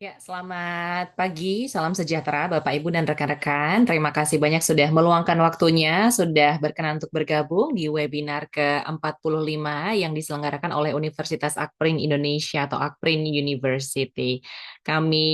Ya, selamat pagi, salam sejahtera Bapak Ibu dan rekan-rekan. Terima kasih banyak sudah meluangkan waktunya, sudah berkenan untuk bergabung di webinar ke-45 yang diselenggarakan oleh Universitas Akprin Indonesia atau Akprin University. Kami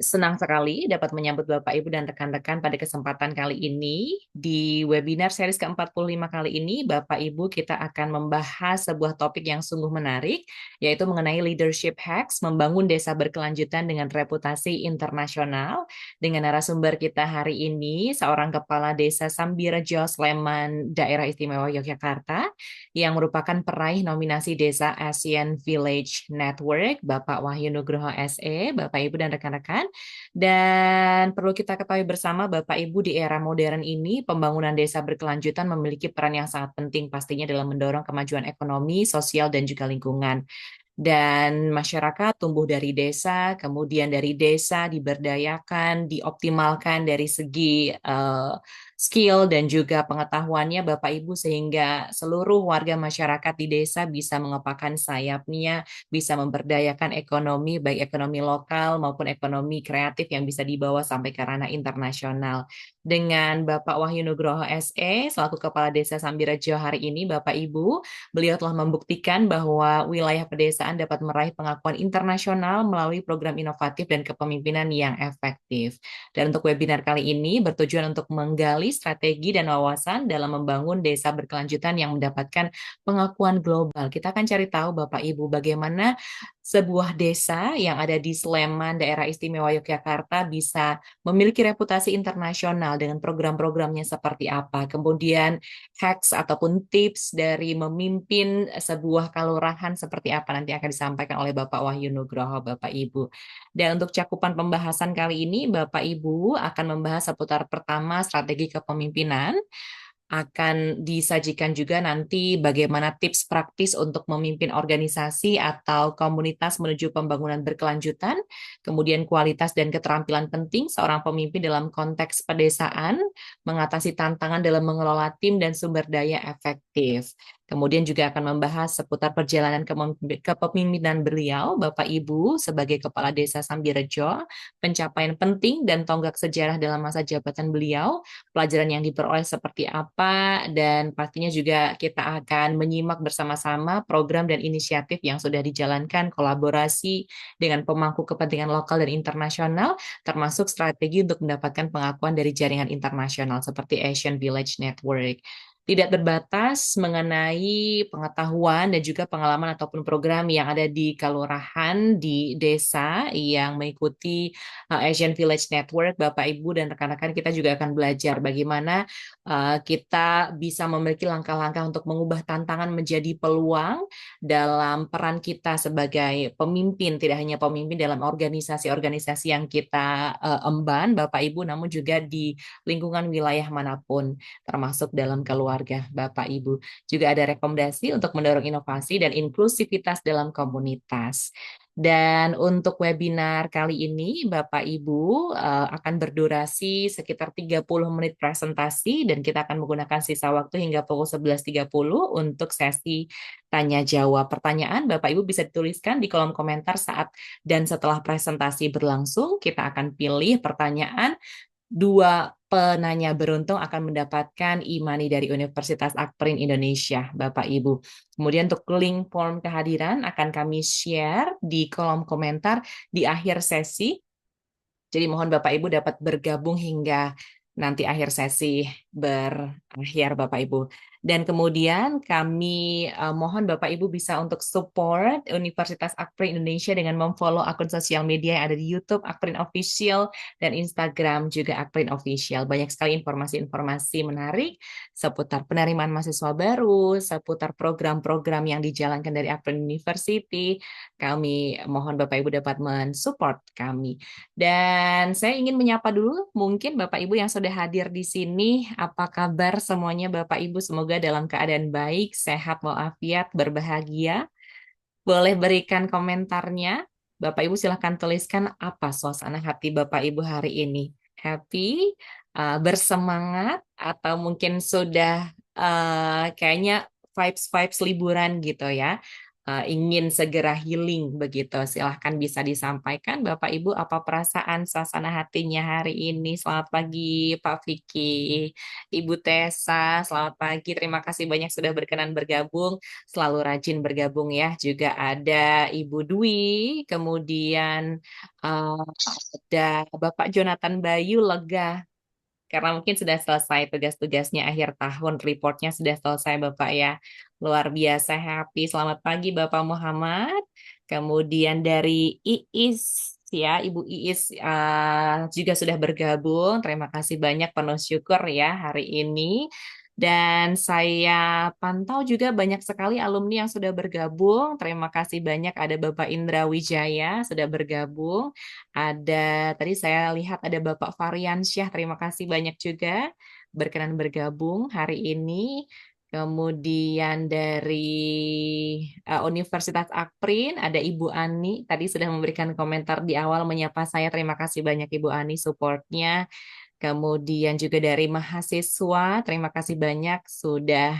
senang sekali dapat menyambut Bapak Ibu dan rekan-rekan pada kesempatan kali ini. Di webinar series ke-45 kali ini, Bapak Ibu kita akan membahas sebuah topik yang sungguh menarik, yaitu mengenai leadership hacks, membangun desa berkelanjutan dengan reputasi internasional. Dengan narasumber kita hari ini, seorang kepala desa Sambirejo, Sleman, Daerah Istimewa Yogyakarta, yang merupakan peraih nominasi Desa Asian Village Network, Bapak Wahyu Nugroho SE, Bapak Ibu dan rekan-rekan. Dan perlu kita ketahui bersama, Bapak Ibu, di era modern ini, pembangunan desa berkelanjutan memiliki peran yang sangat penting pastinya dalam mendorong kemajuan ekonomi, sosial, dan juga lingkungan. Dan masyarakat tumbuh dari desa, kemudian dari desa diberdayakan, dioptimalkan dari segi skill dan juga pengetahuannya Bapak Ibu, sehingga seluruh warga masyarakat di desa bisa mengepakkan sayapnya, bisa memberdayakan ekonomi, baik ekonomi lokal maupun ekonomi kreatif yang bisa dibawa sampai ke ranah internasional. Dengan Bapak Wahyu Nugroho SE selaku Kepala Desa Sambirejo hari ini, Bapak Ibu, beliau telah membuktikan bahwa wilayah pedesaan dapat meraih pengakuan internasional melalui program inovatif dan kepemimpinan yang efektif. Dan untuk webinar kali ini bertujuan untuk menggali strategi dan wawasan dalam membangun desa berkelanjutan yang mendapatkan pengakuan global. Kita akan cari tahu Bapak Ibu bagaimana sebuah desa yang ada di Sleman, Daerah Istimewa Yogyakarta bisa memiliki reputasi internasional dengan program-programnya seperti apa. Kemudian hacks ataupun tips dari memimpin sebuah kelurahan seperti apa nanti akan disampaikan oleh Bapak Wahyu Nugroho, Bapak Ibu. Dan untuk cakupan pembahasan kali ini, Bapak Ibu akan membahas seputar pertama strategi kepemimpinan, akan disajikan juga nanti bagaimana tips praktis untuk memimpin organisasi atau komunitas menuju pembangunan berkelanjutan, kemudian kualitas dan keterampilan penting seorang pemimpin dalam konteks pedesaan, mengatasi tantangan dalam mengelola tim dan sumber daya efektif. Kemudian juga akan membahas seputar perjalanan kepemimpinan beliau, Bapak Ibu, sebagai Kepala Desa Sambirejo, pencapaian penting dan tonggak sejarah dalam masa jabatan beliau, pelajaran yang diperoleh seperti apa, dan pastinya juga kita akan menyimak bersama-sama program dan inisiatif yang sudah dijalankan, kolaborasi dengan pemangku kepentingan lokal dan internasional, termasuk strategi untuk mendapatkan pengakuan dari jaringan internasional seperti Asian Village Network. Tidak terbatas mengenai pengetahuan dan juga pengalaman ataupun program yang ada di kelurahan, di desa yang mengikuti Asian Village Network, Bapak Ibu dan rekan-rekan, kita juga akan belajar bagaimana kita bisa memiliki langkah-langkah untuk mengubah tantangan menjadi peluang dalam peran kita sebagai pemimpin, tidak hanya pemimpin dalam organisasi-organisasi yang kita emban, Bapak Ibu, namun juga di lingkungan wilayah manapun, termasuk dalam keluarga, Bapak Ibu. Juga ada rekomendasi untuk mendorong inovasi dan inklusivitas dalam komunitas. Dan untuk webinar kali ini, Bapak Ibu akan berdurasi sekitar 30 menit presentasi dan kita akan menggunakan sisa waktu hingga pukul 11.30 untuk sesi tanya jawab. Pertanyaan Bapak Ibu bisa dituliskan di kolom komentar saat dan setelah presentasi berlangsung. Kita akan pilih pertanyaan. Dua penanya beruntung akan mendapatkan e-money dari Universitas Akprin Indonesia, Bapak Ibu. Kemudian untuk link form kehadiran akan kami share di kolom komentar di akhir sesi. Jadi mohon Bapak Ibu dapat bergabung hingga nanti akhir sesi berakhir Bapak Ibu. Dan kemudian kami mohon Bapak Ibu bisa untuk support Universitas Akprin Indonesia dengan memfollow akun sosial media yang ada di YouTube Akprin Official dan Instagram juga Akprin Official. Banyak sekali informasi-informasi menarik seputar penerimaan mahasiswa baru, seputar program-program yang dijalankan dari Akprin University. Kami mohon Bapak Ibu dapat mensupport kami. Dan saya ingin menyapa dulu mungkin Bapak Ibu yang sudah hadir di sini. Apa kabar semuanya Bapak Ibu? Semoga dalam keadaan baik, sehat walafiat, berbahagia. Boleh berikan komentarnya. Bapak Ibu silahkan tuliskan apa suasana hati Bapak Ibu hari ini. Happy, bersemangat, atau mungkin sudah kayaknya vibes-vibes liburan gitu ya. ingin segera healing begitu. Silahkan bisa disampaikan Bapak Ibu apa perasaan suasana hatinya hari ini. Selamat pagi Pak Vicky, Ibu Tessa, selamat pagi. Terima kasih banyak sudah berkenan bergabung. Selalu rajin bergabung ya. Juga ada Ibu Dwi, kemudian ada Bapak Jonathan Bayu lega karena mungkin sudah selesai tugas-tugasnya akhir tahun, reportnya sudah selesai Bapak ya. Luar biasa happy. Selamat pagi Bapak Muhammad. Kemudian dari Iis ya, Ibu Iis juga sudah bergabung. Terima kasih banyak, penuh syukur ya hari ini. Dan saya pantau juga banyak sekali alumni yang sudah bergabung. Terima kasih banyak ada Bapak Indra Wijaya sudah bergabung. Ada tadi saya lihat ada Bapak Variansyah, terima kasih banyak juga berkenan bergabung hari ini. Kemudian dari Universitas Akprin ada Ibu Ani, tadi sudah memberikan komentar di awal menyapa saya. Terima kasih banyak Ibu Ani supportnya. Kemudian juga dari mahasiswa, terima kasih banyak sudah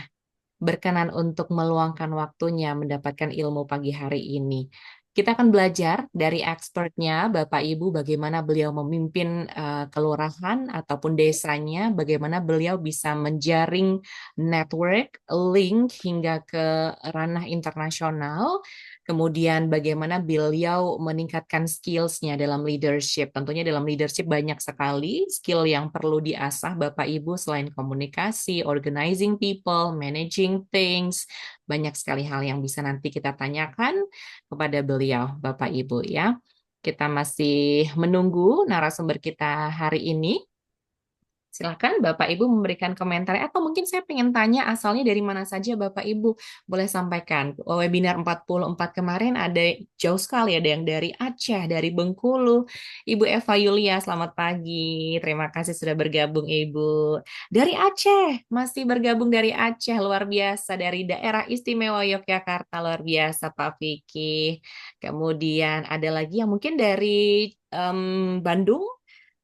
berkenan untuk meluangkan waktunya mendapatkan ilmu pagi hari ini. Kita akan belajar dari expertnya, Bapak Ibu, bagaimana beliau memimpin kelurahan ataupun desanya, bagaimana beliau bisa menjaring network, link hingga ke ranah internasional, kemudian bagaimana beliau meningkatkan skills-nya dalam leadership. Tentunya dalam leadership banyak sekali skill yang perlu diasah Bapak Ibu selain komunikasi, organizing people, managing things. Banyak sekali hal yang bisa nanti kita tanyakan kepada beliau Bapak Ibu ya. Kita masih menunggu narasumber kita hari ini. Silakan Bapak Ibu memberikan komentar atau mungkin saya pengen tanya asalnya dari mana saja Bapak Ibu boleh sampaikan. Webinar 44 kemarin ada jauh sekali, ada yang dari Aceh, dari Bengkulu. Ibu Eva Yulia, selamat pagi. Terima kasih sudah bergabung Ibu. Dari Aceh, masih bergabung dari Aceh, luar biasa. Dari daerah istimewa Yogyakarta, luar biasa Pak Vicky. Kemudian ada lagi yang mungkin dari Bandung,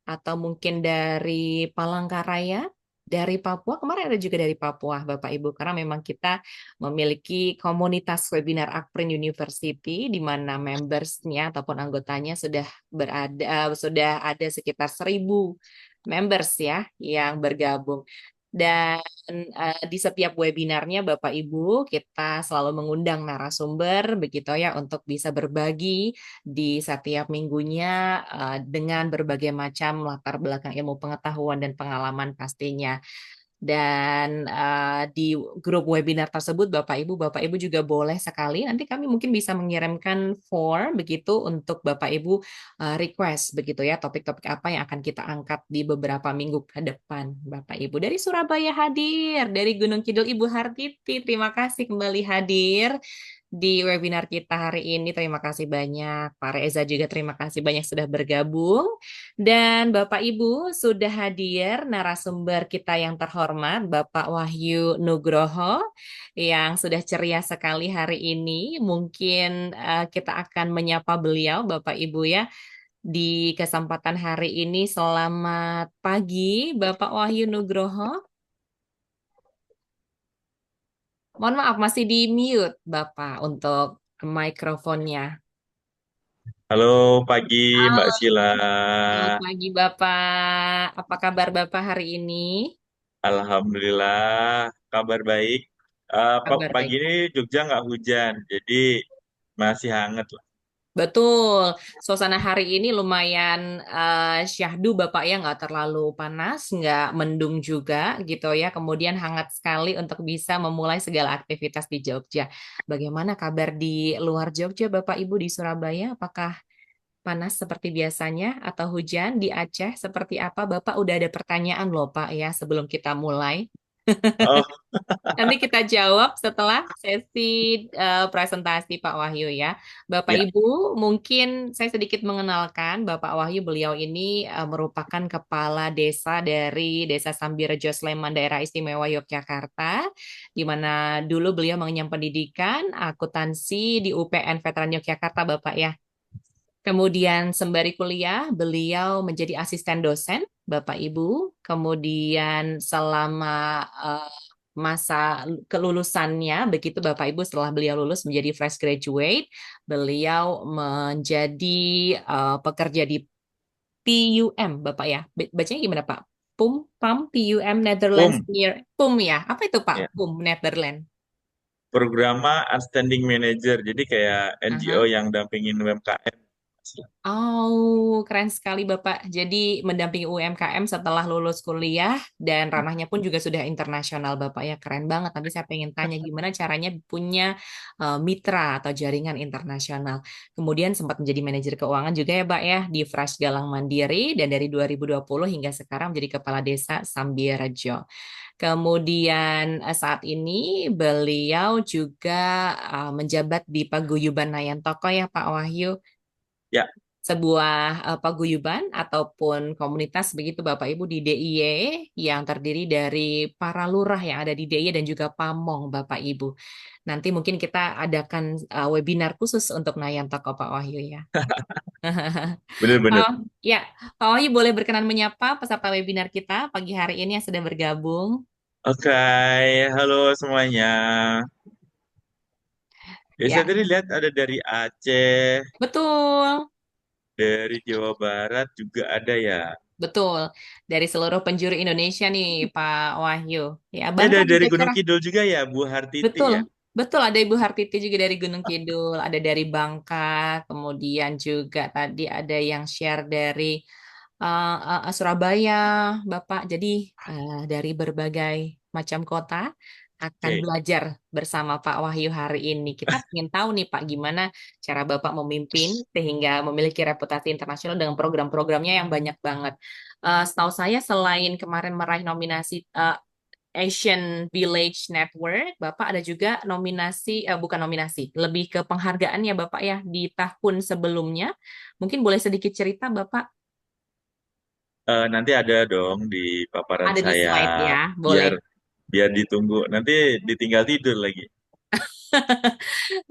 atau mungkin dari Palangkaraya, dari Papua. Kemarin ada juga dari Papua, Bapak Ibu, karena memang kita memiliki komunitas webinar Akprin University di mana membersnya ataupun anggotanya sudah berada sudah ada sekitar 1.000 members ya yang bergabung. Dan di setiap webinarnya Bapak Ibu kita selalu mengundang narasumber begitu ya untuk bisa berbagi di setiap minggunya dengan berbagai macam latar belakang ilmu pengetahuan dan pengalaman pastinya. Dan di grup webinar tersebut Bapak Ibu juga boleh sekali nanti kami mungkin bisa mengirimkan form begitu untuk Bapak Ibu request begitu ya topik-topik apa yang akan kita angkat di beberapa minggu ke depan Bapak Ibu. Dari Surabaya hadir, dari Gunung Kidul Ibu Hartiti, terima kasih kembali hadir di webinar kita hari ini. Terima kasih banyak. Pak Reza juga terima kasih banyak sudah bergabung. Dan Bapak Ibu sudah hadir narasumber kita yang terhormat, Bapak Wahyu Nugroho, yang sudah ceria sekali hari ini. Mungkin kita akan menyapa beliau, Bapak Ibu ya, di kesempatan hari ini. Selamat pagi, Bapak Wahyu Nugroho. Mohon maaf, masih di mute, Bapak, untuk mikrofonnya. Halo pagi Mbak Halo, Sila. selamat pagi Bapak. Apa kabar Bapak hari ini? Alhamdulillah kabar baik. Kabar Pagi baik. ini Jogja nggak hujan, jadi masih hangat lah. Betul, suasana hari ini lumayan syahdu Bapak ya, nggak terlalu panas, nggak mendung juga gitu ya. Kemudian hangat sekali untuk bisa memulai segala aktivitas di Jogja. Bagaimana kabar di luar Jogja Bapak Ibu di Surabaya? Apakah panas seperti biasanya atau hujan di Aceh seperti apa? Bapak udah ada pertanyaan loh Pak ya sebelum kita mulai. Oh, Nanti kita jawab setelah sesi presentasi Pak Wahyu ya. Bapak ya. Ibu, mungkin saya sedikit mengenalkan Bapak Wahyu. Beliau ini merupakan kepala desa dari Desa Sambirejo Sleman, Daerah Istimewa Yogyakarta, di mana dulu beliau mengenyam pendidikan akuntansi di UPN Veteran Yogyakarta, Bapak ya. Kemudian sembari kuliah, beliau menjadi asisten dosen, Bapak Ibu. Kemudian selama masa kelulusannya, begitu Bapak Ibu setelah beliau lulus menjadi fresh graduate, beliau menjadi pekerja di PUM, Bapak ya. Bacanya gimana Pak? PUM, PUM Netherlands PUM, near PUM ya. Apa itu Pak? ya, PUM Netherlands. Programa Outstanding Manager. Jadi kayak NGO Aha. yang dampingin UMKM. Oh, keren sekali Bapak. Jadi mendampingi UMKM setelah lulus kuliah dan ranahnya pun juga sudah internasional Bapak ya. Keren banget. Nanti saya pengen tanya gimana caranya punya mitra atau jaringan internasional. Kemudian sempat menjadi manajer keuangan juga ya Pak ya di Fresh Galang Mandiri dan dari 2020 hingga sekarang menjadi Kepala Desa Sambirejo. Kemudian saat ini beliau juga menjabat di Paguyuban Nayan Toko ya Pak Wahyu, Ya, sebuah paguyuban ataupun komunitas begitu Bapak Ibu di DIY yang terdiri dari para lurah yang ada di DIY dan juga pamong Bapak Ibu. Nanti mungkin kita adakan webinar khusus untuk Nayan Toko Pak Wahyu ya. bener-bener. Oh, ya, Pak Wahyu boleh berkenan menyapa peserta webinar kita pagi hari ini yang sedang bergabung. Oke, halo semuanya. Ya, Ya, saya tadi lihat ada dari Aceh, betul. dari Jawa Barat juga ada ya. Betul. Dari seluruh penjuru Indonesia nih, Pak Wahyu. Ya, Ya, Bangka dari juga Gunung cerah. Kidul juga ya, Bu Hartiti Betul, ya. betul ada Ibu Hartiti juga dari Gunung Kidul, ada dari Bangka, kemudian juga tadi ada yang share dari Surabaya, Bapak. Jadi dari berbagai macam kota akan Oke. belajar bersama Pak Wahyu hari ini. Kita ingin tahu nih Pak, gimana cara Bapak memimpin sehingga memiliki reputasi internasional dengan program-programnya yang banyak banget. Setahu saya selain kemarin meraih nominasi Asian Village Network, Bapak ada juga nominasi, bukan nominasi, lebih ke penghargaan ya Bapak ya di tahun sebelumnya. Mungkin boleh sedikit cerita Bapak, Nanti ada dong di paparan ada di saya, slide ya, boleh. biar biar ditunggu. Nanti ditinggal tidur lagi.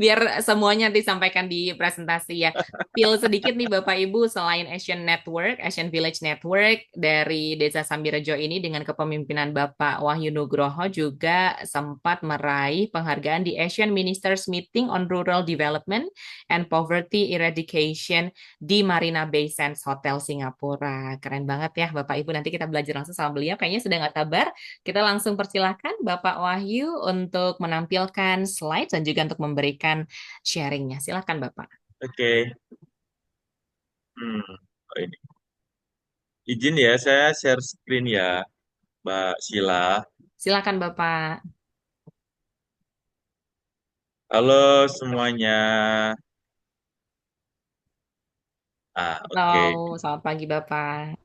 Biar semuanya disampaikan di presentasi ya. Spill sedikit nih Bapak Ibu, selain Asian Network, Asian Village Network dari Desa Sambirejo ini dengan kepemimpinan Bapak Wahyu Nugroho juga sempat meraih penghargaan di Asian Ministers Meeting on Rural Development and Poverty Eradication di Marina Bay Sands Hotel Singapura. Keren banget ya Bapak Ibu, nanti kita belajar langsung sama beliau. Kayaknya sudah nggak sabar kita langsung persilahkan Bapak Wahyu untuk menampilkan slide dan juga untuk memberikan sharingnya. Silakan Bapak. Oke. Hmm. Oh, ini. Izin ya, saya share screen ya, Mbak Sila. Silakan Bapak. Halo semuanya. Oke. Halo, selamat pagi Bapak.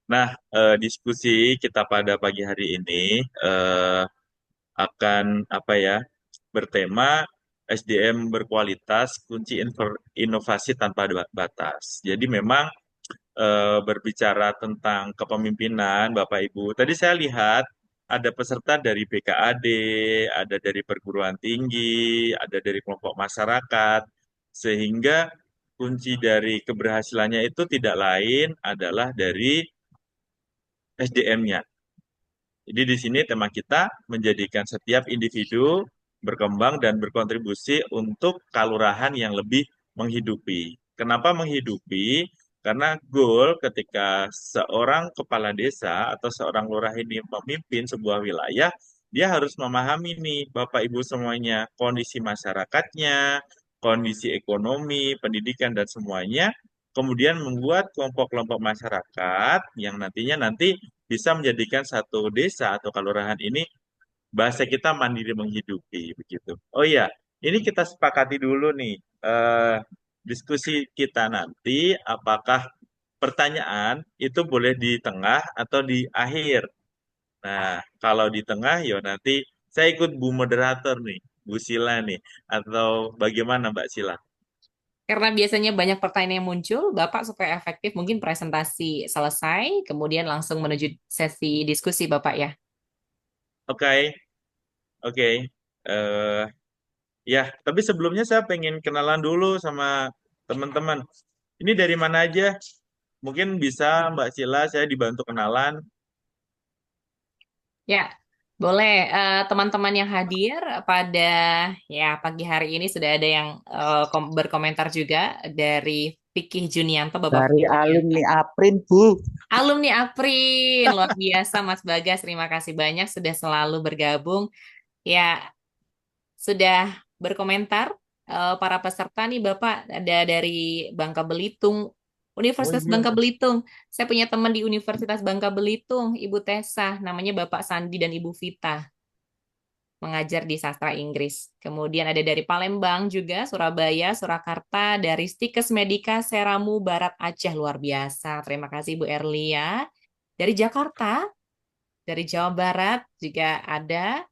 Nah, diskusi kita pada pagi hari ini eh, akan apa ya? Bertema SDM berkualitas, kunci inovasi tanpa batas. Jadi memang berbicara tentang kepemimpinan Bapak Ibu. Tadi saya lihat ada peserta dari BKAD, ada dari perguruan tinggi, ada dari kelompok masyarakat, sehingga kunci dari keberhasilannya itu tidak lain adalah dari SDM-nya. Jadi di sini tema kita menjadikan setiap individu berkembang dan berkontribusi untuk kalurahan yang lebih menghidupi. Kenapa menghidupi? Karena goal ketika seorang kepala desa atau seorang lurah ini memimpin sebuah wilayah, dia harus memahami nih Bapak Ibu semuanya, kondisi masyarakatnya, kondisi ekonomi, pendidikan dan semuanya, kemudian membuat kelompok-kelompok masyarakat yang nanti bisa menjadikan satu desa atau kelurahan ini bahasa kita mandiri menghidupi begitu. Oh iya, ini kita sepakati dulu nih diskusi kita nanti apakah pertanyaan itu boleh di tengah atau di akhir. Nah, kalau di tengah ya nanti saya ikut Bu Moderator nih, Bu Sila nih, atau bagaimana Mbak Sila? Karena biasanya banyak pertanyaan yang muncul, Bapak supaya efektif mungkin presentasi selesai, kemudian langsung menuju sesi diskusi Bapak ya. Oke, oke. Eh, Ya, tapi sebelumnya saya pengen kenalan dulu sama teman-teman. Ini dari mana aja? Mungkin bisa Mbak Sila saya dibantu kenalan. Ya, Boleh, teman-teman yang hadir pada ya pagi hari ini sudah ada yang berkomentar juga dari Fikih Junianto, Bapak Dari Fikih Junianto. alumni Aprin, Bu. Alumni Aprin, luar biasa Mas Bagas, terima kasih banyak sudah selalu bergabung. Ya, sudah berkomentar para peserta nih Bapak ada dari Bangka Belitung, Oh Universitas Bangka iya. Belitung. Saya punya teman di Universitas Bangka Belitung, Ibu Tessa, namanya Bapak Sandi dan Ibu Vita, mengajar di sastra Inggris. Kemudian ada dari Palembang juga, Surabaya, Surakarta, dari Stikes Medika, Seramu, Barat Aceh, luar biasa. Terima kasih Bu Erlia. Dari Jakarta, dari Jawa Barat juga ada.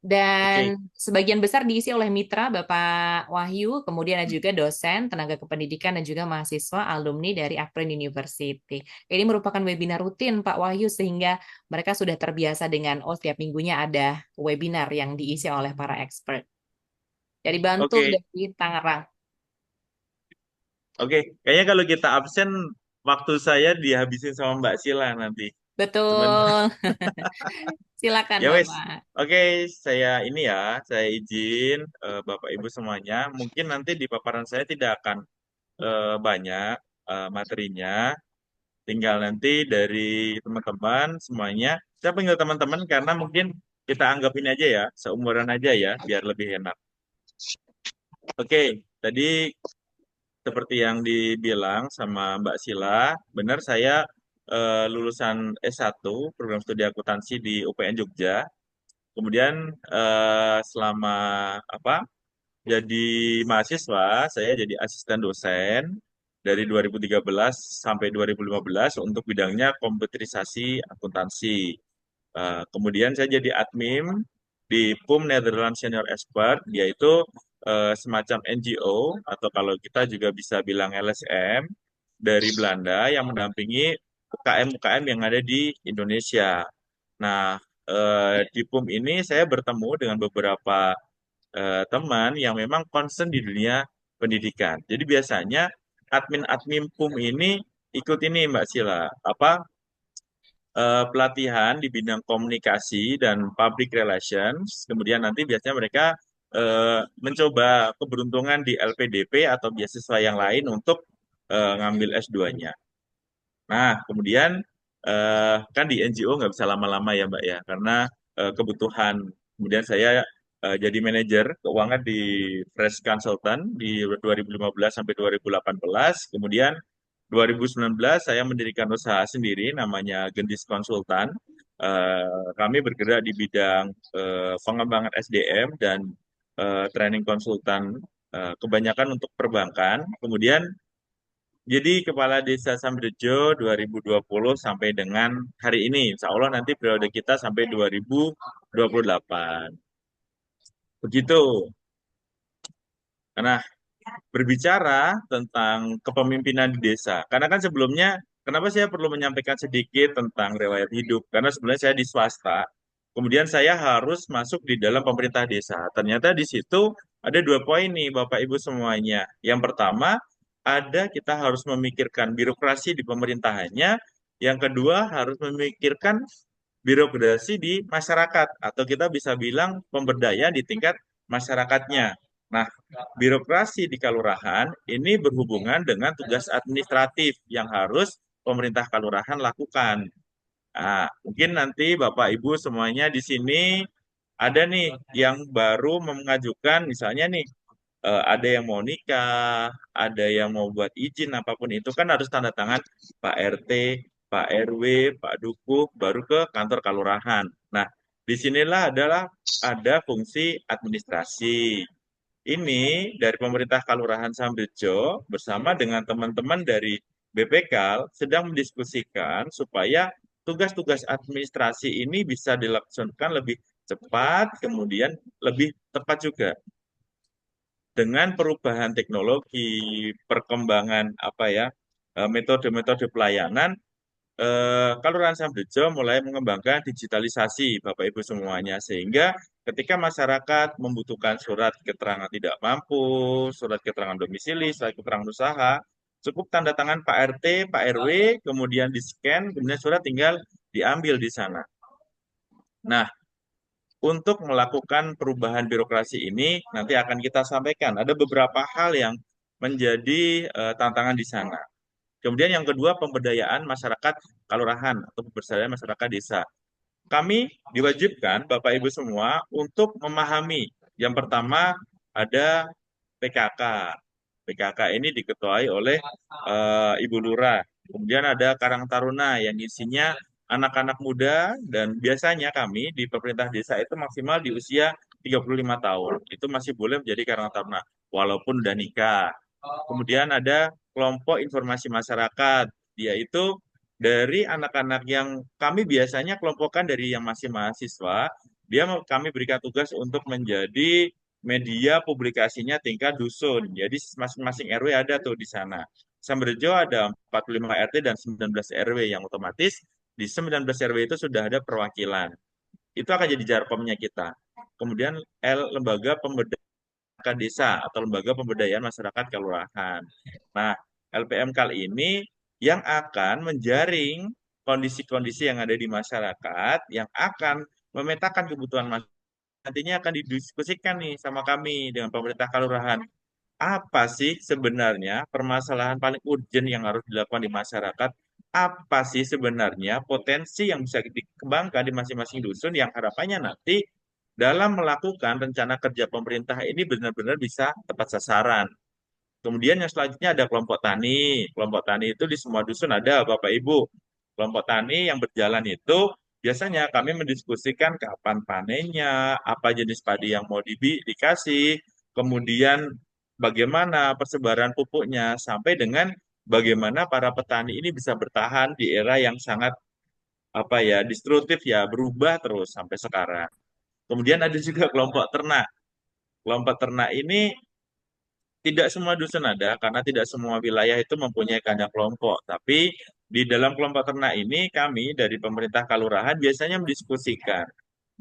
Oke, Dan sebagian besar diisi oleh mitra Bapak Wahyu, kemudian ada juga dosen, tenaga kependidikan, dan juga mahasiswa alumni dari Aprin University. Ini merupakan webinar rutin Pak Wahyu, sehingga mereka sudah terbiasa dengan, oh setiap minggunya ada webinar yang diisi oleh para expert. Dari Bantul, oke, dari Tangerang. oke. Kayaknya kalau kita absen, waktu saya dihabisin sama Mbak Sila nanti. Sebentar. Betul. Silakan Ya wes. Bapak. Oke, saya ini ya, saya izin Bapak Ibu semuanya. Mungkin nanti di paparan saya tidak akan banyak materinya. Tinggal nanti dari teman-teman semuanya. Saya panggil teman-teman karena mungkin kita anggap ini aja ya, seumuran aja ya, biar lebih enak. Oke, tadi seperti yang dibilang sama Mbak Sila, benar saya lulusan S1 program studi akuntansi di UPN Jogja. Kemudian selama apa? Jadi mahasiswa, saya jadi asisten dosen dari 2013 sampai 2015 untuk bidangnya komputerisasi akuntansi. Kemudian saya jadi admin di PUM Netherlands Senior Expert, yaitu semacam NGO atau kalau kita juga bisa bilang LSM dari Belanda yang mendampingi UKM-UKM yang ada di Indonesia. Nah, di PUM ini saya bertemu dengan beberapa teman yang memang concern di dunia pendidikan. Jadi biasanya admin-admin PUM ini ikut ini Mbak Sila, apa pelatihan di bidang komunikasi dan public relations. Kemudian nanti biasanya mereka mencoba keberuntungan di LPDP atau beasiswa yang lain untuk ngambil S2-nya. Nah, kemudian kan di NGO nggak bisa lama-lama ya Mbak ya, karena kebutuhan. Kemudian saya jadi manajer keuangan di Fresh Consultant di 2015 sampai 2018. Kemudian 2019 saya mendirikan usaha sendiri namanya Gendis Konsultan. Kami bergerak di bidang pengembangan SDM dan training konsultan kebanyakan untuk perbankan. Kemudian jadi Kepala Desa Samberjo 2020 sampai dengan hari ini. Insya Allah nanti periode kita sampai 2028. Begitu. Nah, berbicara tentang kepemimpinan di desa. Karena kan sebelumnya, kenapa saya perlu menyampaikan sedikit tentang riwayat hidup? Karena sebenarnya saya di swasta, kemudian saya harus masuk di dalam pemerintah desa. Ternyata di situ ada dua poin nih, Bapak Ibu semuanya. Yang pertama, ada kita harus memikirkan birokrasi di pemerintahannya. Yang kedua, harus memikirkan birokrasi di masyarakat, atau kita bisa bilang pemberdayaan di tingkat masyarakatnya. Nah, birokrasi di kelurahan ini berhubungan dengan tugas administratif yang harus pemerintah kelurahan lakukan. Nah, mungkin nanti Bapak Ibu semuanya di sini ada nih yang baru mengajukan misalnya nih ada yang mau nikah, ada yang mau buat izin apapun itu kan harus tanda tangan Pak RT, Pak RW, Pak Dukuh baru ke kantor kelurahan. Nah, disinilah ada fungsi administrasi. Ini dari pemerintah Kelurahan Sambejo bersama dengan teman-teman dari BPKAL sedang mendiskusikan supaya tugas-tugas administrasi ini bisa dilaksanakan lebih cepat, kemudian lebih tepat juga. Dengan perubahan teknologi, perkembangan apa ya, metode-metode pelayanan, Kelurahan Sambejo mulai mengembangkan digitalisasi Bapak Ibu semuanya sehingga ketika masyarakat membutuhkan surat keterangan tidak mampu, surat keterangan domisili, surat keterangan usaha, cukup tanda tangan Pak RT, Pak RW, kemudian di-scan, kemudian surat tinggal diambil di sana. Nah, untuk melakukan perubahan birokrasi ini nanti akan kita sampaikan. Ada beberapa hal yang menjadi tantangan di sana. Kemudian yang kedua, pemberdayaan masyarakat kelurahan atau pemberdayaan masyarakat desa. Kami diwajibkan, Bapak Ibu semua, untuk memahami. Yang pertama, ada PKK. PKK ini diketuai oleh Ibu Lurah. Kemudian ada Karang Taruna yang isinya anak-anak muda dan biasanya kami di pemerintah desa itu maksimal di usia 35 tahun. Itu masih boleh menjadi Karang Taruna walaupun udah nikah. Kemudian ada kelompok informasi masyarakat. Dia itu dari anak-anak yang kami biasanya kelompokkan dari yang masih mahasiswa, kami berikan tugas untuk menjadi media publikasinya tingkat dusun. Jadi masing-masing RW ada tuh di sana. Samberjo ada 45 RT dan 19 RW yang otomatis di 19 RW itu sudah ada perwakilan. Itu akan jadi jarpomnya kita. Kemudian lembaga pemberdayaan desa atau lembaga pemberdayaan masyarakat kelurahan. Nah, LPM kali ini yang akan menjaring kondisi-kondisi yang ada di masyarakat yang akan memetakan kebutuhan masyarakat. Nantinya akan didiskusikan nih sama kami dengan pemerintah kelurahan. Apa sih sebenarnya permasalahan paling urgent yang harus dilakukan di masyarakat? Apa sih sebenarnya potensi yang bisa dikembangkan di masing-masing dusun yang harapannya nanti dalam melakukan rencana kerja pemerintah ini benar-benar bisa tepat sasaran. Kemudian yang selanjutnya ada kelompok tani. Kelompok tani itu di semua dusun ada, Bapak Ibu. Kelompok tani yang berjalan itu biasanya kami mendiskusikan kapan panennya, apa jenis padi yang mau dikasih, kemudian bagaimana persebaran pupuknya, sampai dengan bagaimana para petani ini bisa bertahan di era yang sangat apa ya destruktif ya, berubah terus sampai sekarang. Kemudian ada juga kelompok ternak. Kelompok ternak ini tidak semua dusun ada, karena tidak semua wilayah itu mempunyai kandang kelompok. Tapi di dalam kelompok ternak ini, kami dari pemerintah kelurahan biasanya mendiskusikan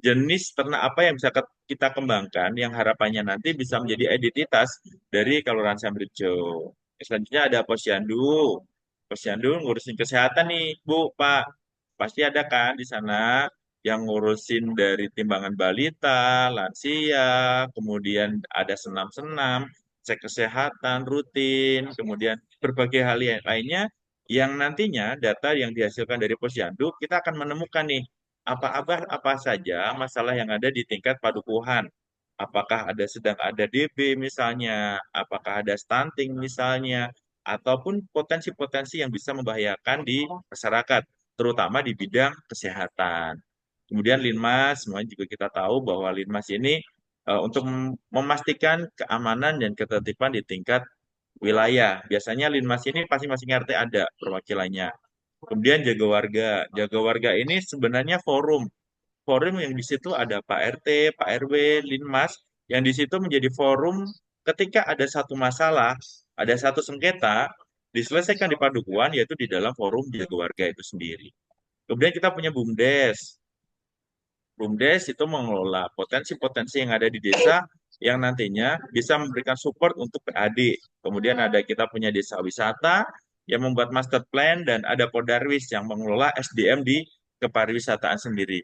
jenis ternak apa yang bisa kita kembangkan, yang harapannya nanti bisa menjadi identitas dari Kelurahan Sambrejo. Selanjutnya ada Posyandu. Posyandu ngurusin kesehatan nih, Bu, Pak. Pasti ada kan di sana yang ngurusin dari timbangan balita, lansia, kemudian ada senam-senam, cek kesehatan rutin, kemudian berbagai hal yang lainnya yang nantinya data yang dihasilkan dari Posyandu kita akan menemukan nih apa saja masalah yang ada di tingkat padukuhan. Apakah sedang ada DB misalnya, apakah ada stunting misalnya, ataupun potensi-potensi yang bisa membahayakan di masyarakat, terutama di bidang kesehatan. Kemudian Linmas, semuanya juga kita tahu bahwa Linmas ini untuk memastikan keamanan dan ketertiban di tingkat wilayah. Biasanya Linmas ini masing-masing RT ada perwakilannya. Kemudian jaga warga. Jaga warga ini sebenarnya forum. Forum yang di situ ada Pak RT, Pak RW, Linmas, yang di situ menjadi forum ketika ada satu masalah, ada satu sengketa, diselesaikan di Padukuhan, yaitu di dalam forum jaga warga itu sendiri. Kemudian kita punya BUMDes. BUMDes itu mengelola potensi-potensi yang ada di desa yang nantinya bisa memberikan support untuk PAD. Kemudian ada kita punya desa wisata yang membuat master plan dan ada Podarwis yang mengelola SDM di kepariwisataan sendiri.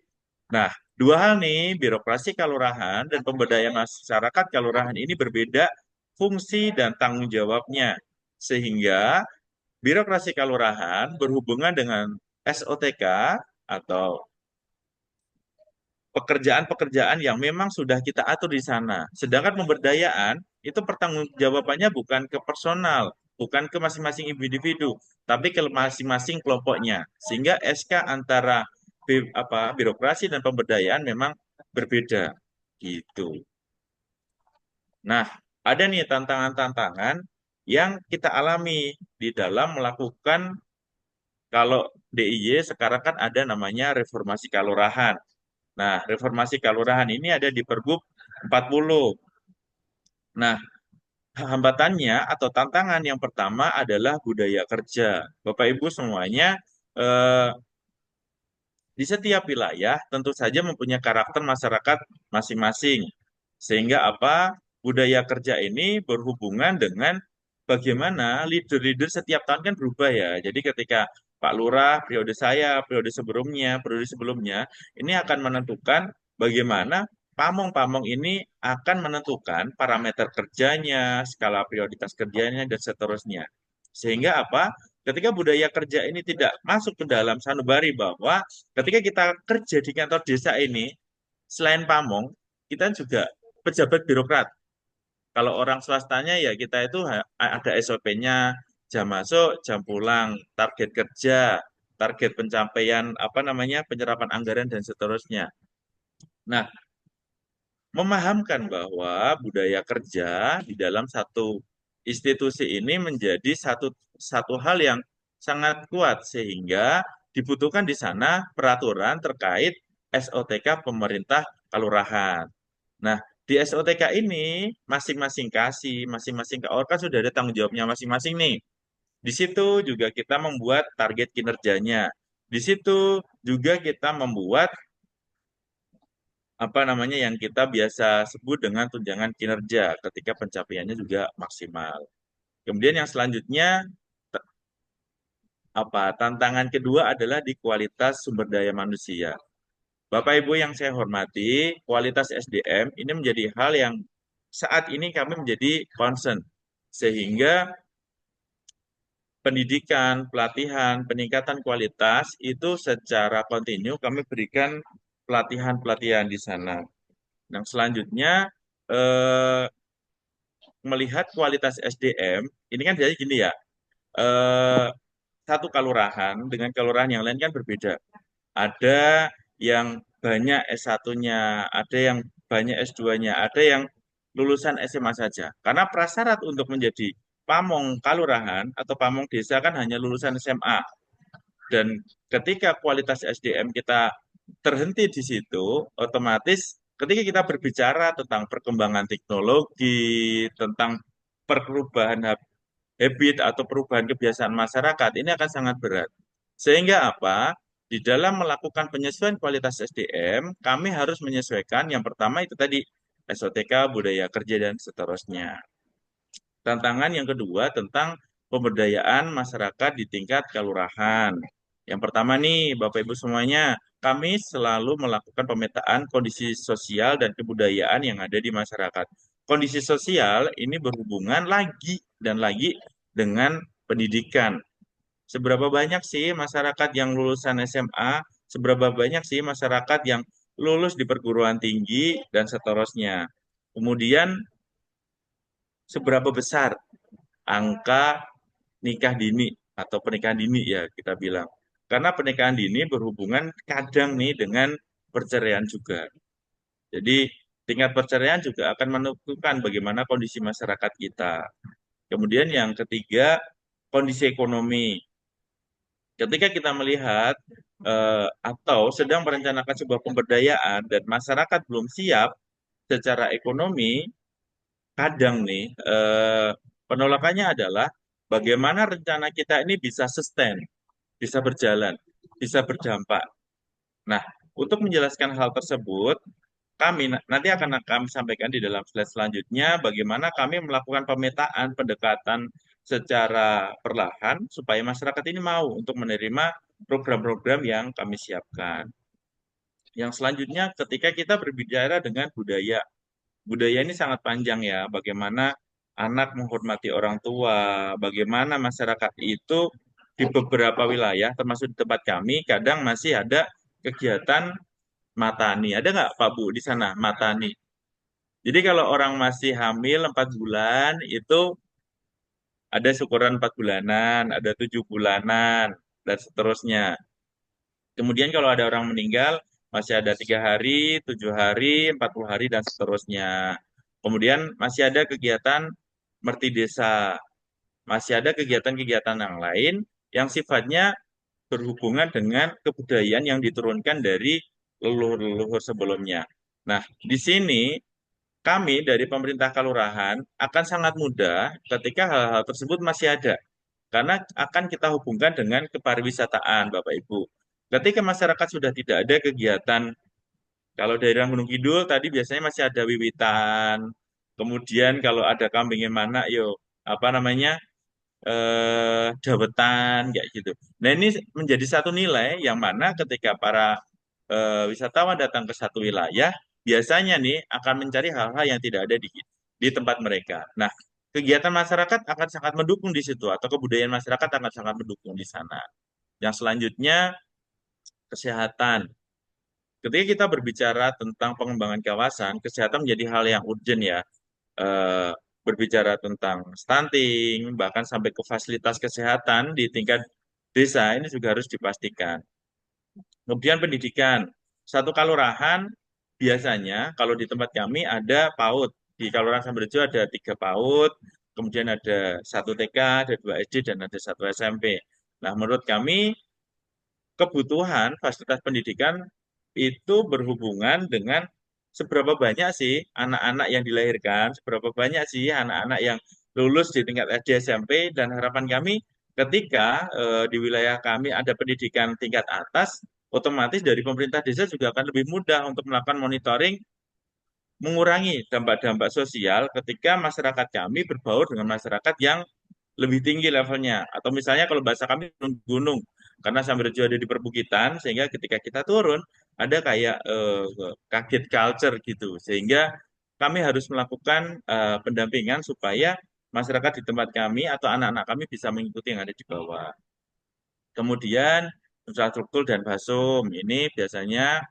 Nah, dua hal nih, birokrasi kelurahan dan pemberdayaan masyarakat kelurahan ini berbeda fungsi dan tanggung jawabnya. Sehingga birokrasi kelurahan berhubungan dengan SOTK atau pekerjaan-pekerjaan yang memang sudah kita atur di sana. Sedangkan pemberdayaan itu pertanggungjawabannya bukan ke personal, bukan ke masing-masing individu, tapi ke masing-masing kelompoknya. Sehingga SK antara birokrasi dan pemberdayaan memang berbeda gitu. Nah, ada nih tantangan-tantangan yang kita alami di dalam melakukan kalau DIY sekarang kan ada namanya reformasi kelurahan. Nah, reformasi kelurahan ini ada di Pergub 40. Nah, hambatannya atau tantangan yang pertama adalah budaya kerja. Bapak Ibu semuanya, eh, di setiap wilayah tentu saja mempunyai karakter masyarakat masing-masing. Sehingga apa? Budaya kerja ini berhubungan dengan bagaimana leader-leader setiap tahun kan berubah ya. Jadi ketika Pak Lurah, periode saya, periode sebelumnya, ini akan menentukan bagaimana pamong-pamong ini akan menentukan parameter kerjanya, skala prioritas kerjanya, dan seterusnya. Sehingga apa? Ketika budaya kerja ini tidak masuk ke dalam sanubari bahwa ketika kita kerja di kantor desa ini, selain pamong, kita juga pejabat birokrat. Kalau orang swastanya ya kita itu ada SOP-nya, jam masuk, jam pulang, target kerja, target pencapaian apa namanya penyerapan anggaran dan seterusnya. Nah, memahamkan bahwa budaya kerja di dalam satu institusi ini menjadi satu satu hal yang sangat kuat sehingga dibutuhkan di sana peraturan terkait SOTK pemerintah kelurahan. Nah, di SOTK ini masing-masing kasih, masing-masing KOR kan sudah ada tanggung jawabnya masing-masing nih. Di situ juga kita membuat target kinerjanya. Di situ juga kita membuat apa namanya yang kita biasa sebut dengan tunjangan kinerja ketika pencapaiannya juga maksimal. Kemudian yang selanjutnya apa? Tantangan kedua adalah di kualitas sumber daya manusia. Bapak Ibu yang saya hormati, kualitas SDM ini menjadi hal yang saat ini kami menjadi concern. Sehingga pendidikan, pelatihan, peningkatan kualitas itu secara kontinu kami berikan pelatihan-pelatihan di sana. Yang selanjutnya eh, melihat kualitas SDM, ini kan jadi gini ya, eh, satu kelurahan dengan kelurahan yang lain kan berbeda. Ada yang banyak S1-nya, ada yang banyak S2-nya, ada yang lulusan SMA saja. Karena prasyarat untuk menjadi pamong kalurahan atau pamong desa kan hanya lulusan SMA. Dan ketika kualitas SDM kita terhenti di situ, otomatis ketika kita berbicara tentang perkembangan teknologi, tentang perubahan habit atau perubahan kebiasaan masyarakat, ini akan sangat berat. Sehingga apa? Di dalam melakukan penyesuaian kualitas SDM, kami harus menyesuaikan yang pertama itu tadi SOTK, budaya kerja, dan seterusnya. Tantangan yang kedua tentang pemberdayaan masyarakat di tingkat kelurahan. Yang pertama nih, Bapak Ibu semuanya, kami selalu melakukan pemetaan kondisi sosial dan kebudayaan yang ada di masyarakat. Kondisi sosial ini berhubungan lagi dan lagi dengan pendidikan. Seberapa banyak sih masyarakat yang lulusan SMA, seberapa banyak sih masyarakat yang lulus di perguruan tinggi, dan seterusnya. Kemudian, seberapa besar angka nikah dini atau pernikahan dini ya kita bilang. Karena pernikahan dini berhubungan kadang nih dengan perceraian juga. Jadi tingkat perceraian juga akan menentukan bagaimana kondisi masyarakat kita. Kemudian yang ketiga, kondisi ekonomi. Ketika kita melihat atau sedang merencanakan sebuah pemberdayaan dan masyarakat belum siap secara ekonomi, kadang nih penolakannya adalah bagaimana rencana kita ini bisa sustain, bisa berjalan, bisa berdampak. Nah, untuk menjelaskan hal tersebut, kami nanti akan kami sampaikan di dalam slide selanjutnya bagaimana kami melakukan pemetaan pendekatan secara perlahan supaya masyarakat ini mau untuk menerima program-program yang kami siapkan. Yang selanjutnya ketika kita berbicara dengan budaya. Budaya ini sangat panjang ya, bagaimana anak menghormati orang tua, bagaimana masyarakat itu di beberapa wilayah, termasuk di tempat kami, kadang masih ada kegiatan matani. Ada nggak Pak Bu di sana matani? Jadi kalau orang masih hamil 4 bulan, itu ada syukuran 4 bulanan, ada 7 bulanan, dan seterusnya. Kemudian kalau ada orang meninggal, masih ada 3 hari, 7 hari, 40 hari, dan seterusnya. Kemudian masih ada kegiatan merti desa, masih ada kegiatan-kegiatan yang lain yang sifatnya berhubungan dengan kebudayaan yang diturunkan dari leluhur-leluhur sebelumnya. Nah, di sini kami dari pemerintah kelurahan akan sangat mudah ketika hal-hal tersebut masih ada. Karena akan kita hubungkan dengan kepariwisataan, Bapak Ibu. Ketika masyarakat sudah tidak ada kegiatan, kalau daerah Gunung Kidul tadi biasanya masih ada wiwitan. Kemudian kalau ada kambing yang mana, yo apa namanya? jabatan kayak gitu. Nah, ini menjadi satu nilai yang mana ketika para wisatawan datang ke satu wilayah, biasanya nih akan mencari hal-hal yang tidak ada di tempat mereka. Nah, kegiatan masyarakat akan sangat mendukung di situ, atau kebudayaan masyarakat akan sangat mendukung di sana. Yang selanjutnya, kesehatan. Ketika kita berbicara tentang pengembangan kawasan, kesehatan menjadi hal yang urgent ya. Eh, Berbicara tentang stunting, bahkan sampai ke fasilitas kesehatan di tingkat desa ini juga harus dipastikan. Kemudian pendidikan. Satu kelurahan biasanya kalau di tempat kami ada PAUD. Di Kelurahan Samberjo ada 3 PAUD, kemudian ada 1 TK, ada 2 SD, dan ada 1 SMP. Nah, menurut kami kebutuhan fasilitas pendidikan itu berhubungan dengan seberapa banyak sih anak-anak yang dilahirkan, seberapa banyak sih anak-anak yang lulus di tingkat SD SMP, dan harapan kami ketika di wilayah kami ada pendidikan tingkat atas, otomatis dari pemerintah desa juga akan lebih mudah untuk melakukan monitoring, mengurangi dampak-dampak sosial ketika masyarakat kami berbaur dengan masyarakat yang lebih tinggi levelnya. Atau misalnya kalau bahasa kami gunung, karena Samberjo ada di perbukitan, sehingga ketika kita turun, ada kayak kaget culture gitu. Sehingga kami harus melakukan pendampingan supaya masyarakat di tempat kami atau anak-anak kami bisa mengikuti yang ada di bawah. Kemudian infrastruktur dan fasum ini biasanya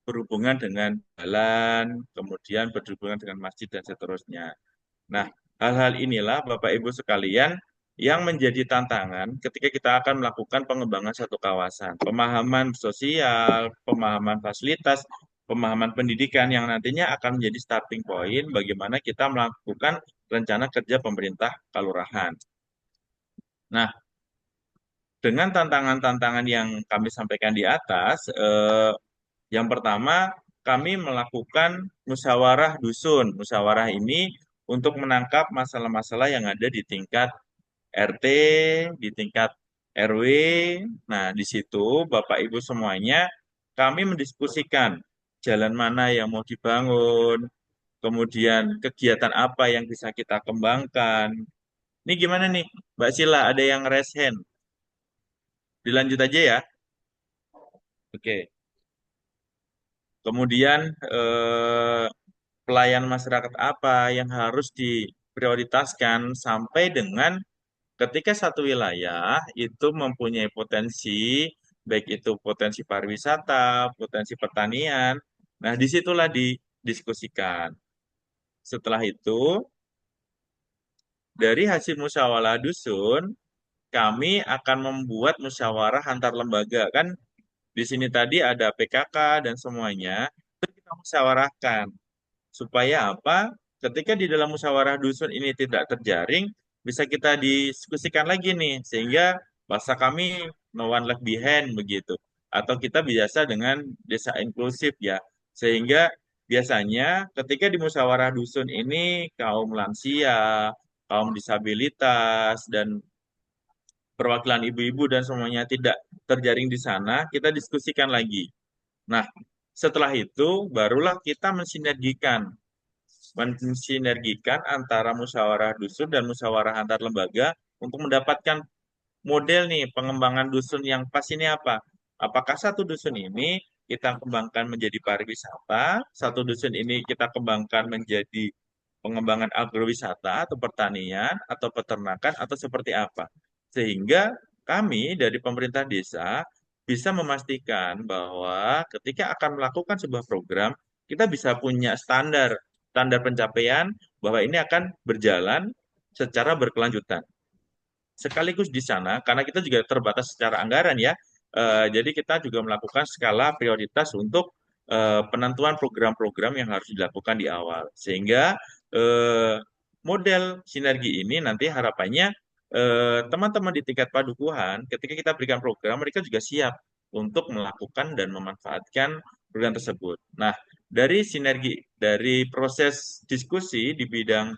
berhubungan dengan jalan, kemudian berhubungan dengan masjid dan seterusnya. Nah, hal-hal inilah Bapak Ibu sekalian yang menjadi tantangan ketika kita akan melakukan pengembangan satu kawasan. Pemahaman sosial, pemahaman fasilitas, pemahaman pendidikan yang nantinya akan menjadi starting point bagaimana kita melakukan rencana kerja pemerintah kelurahan. Nah, dengan tantangan-tantangan yang kami sampaikan di atas, yang pertama, kami melakukan musyawarah dusun. Musyawarah ini untuk menangkap masalah-masalah yang ada di tingkat RT, di tingkat RW. Nah, di situ Bapak Ibu semuanya kami mendiskusikan jalan mana yang mau dibangun, kemudian kegiatan apa yang bisa kita kembangkan. Ini gimana nih, Mbak Sila, ada yang raise hand. Dilanjut aja ya. Oke. Kemudian eh, pelayanan masyarakat apa yang harus diprioritaskan sampai dengan ketika satu wilayah itu mempunyai potensi, baik itu potensi pariwisata, potensi pertanian. Nah, disitulah didiskusikan. Setelah itu, dari hasil musyawarah dusun, kami akan membuat musyawarah antar lembaga. Kan di sini tadi ada PKK dan semuanya, itu kita musyawarahkan. Supaya apa? Ketika di dalam musyawarah dusun ini tidak terjaring, bisa kita diskusikan lagi nih, sehingga bahasa kami no one left behind begitu. Atau kita biasa dengan desa inklusif ya. Sehingga biasanya ketika di musyawarah dusun ini kaum lansia, kaum disabilitas, dan perwakilan ibu-ibu dan semuanya tidak terjaring di sana, kita diskusikan lagi. Nah, setelah itu barulah kita mensinergikan antara musyawarah dusun dan musyawarah antar lembaga untuk mendapatkan model nih pengembangan dusun yang pas ini apa? Apakah satu dusun ini kita kembangkan menjadi pariwisata, satu dusun ini kita kembangkan menjadi pengembangan agrowisata atau pertanian atau peternakan atau seperti apa? Sehingga kami dari pemerintah desa bisa memastikan bahwa ketika akan melakukan sebuah program, kita bisa punya standar pencapaian bahwa ini akan berjalan secara berkelanjutan. Sekaligus di sana, karena kita juga terbatas secara anggaran ya, jadi kita juga melakukan skala prioritas untuk penentuan program-program yang harus dilakukan di awal. Sehingga eh, model sinergi ini nanti harapannya teman-teman di tingkat padukuhan, ketika kita berikan program, mereka juga siap untuk melakukan dan memanfaatkan program tersebut. Nah, dari sinergi, dari proses diskusi di bidang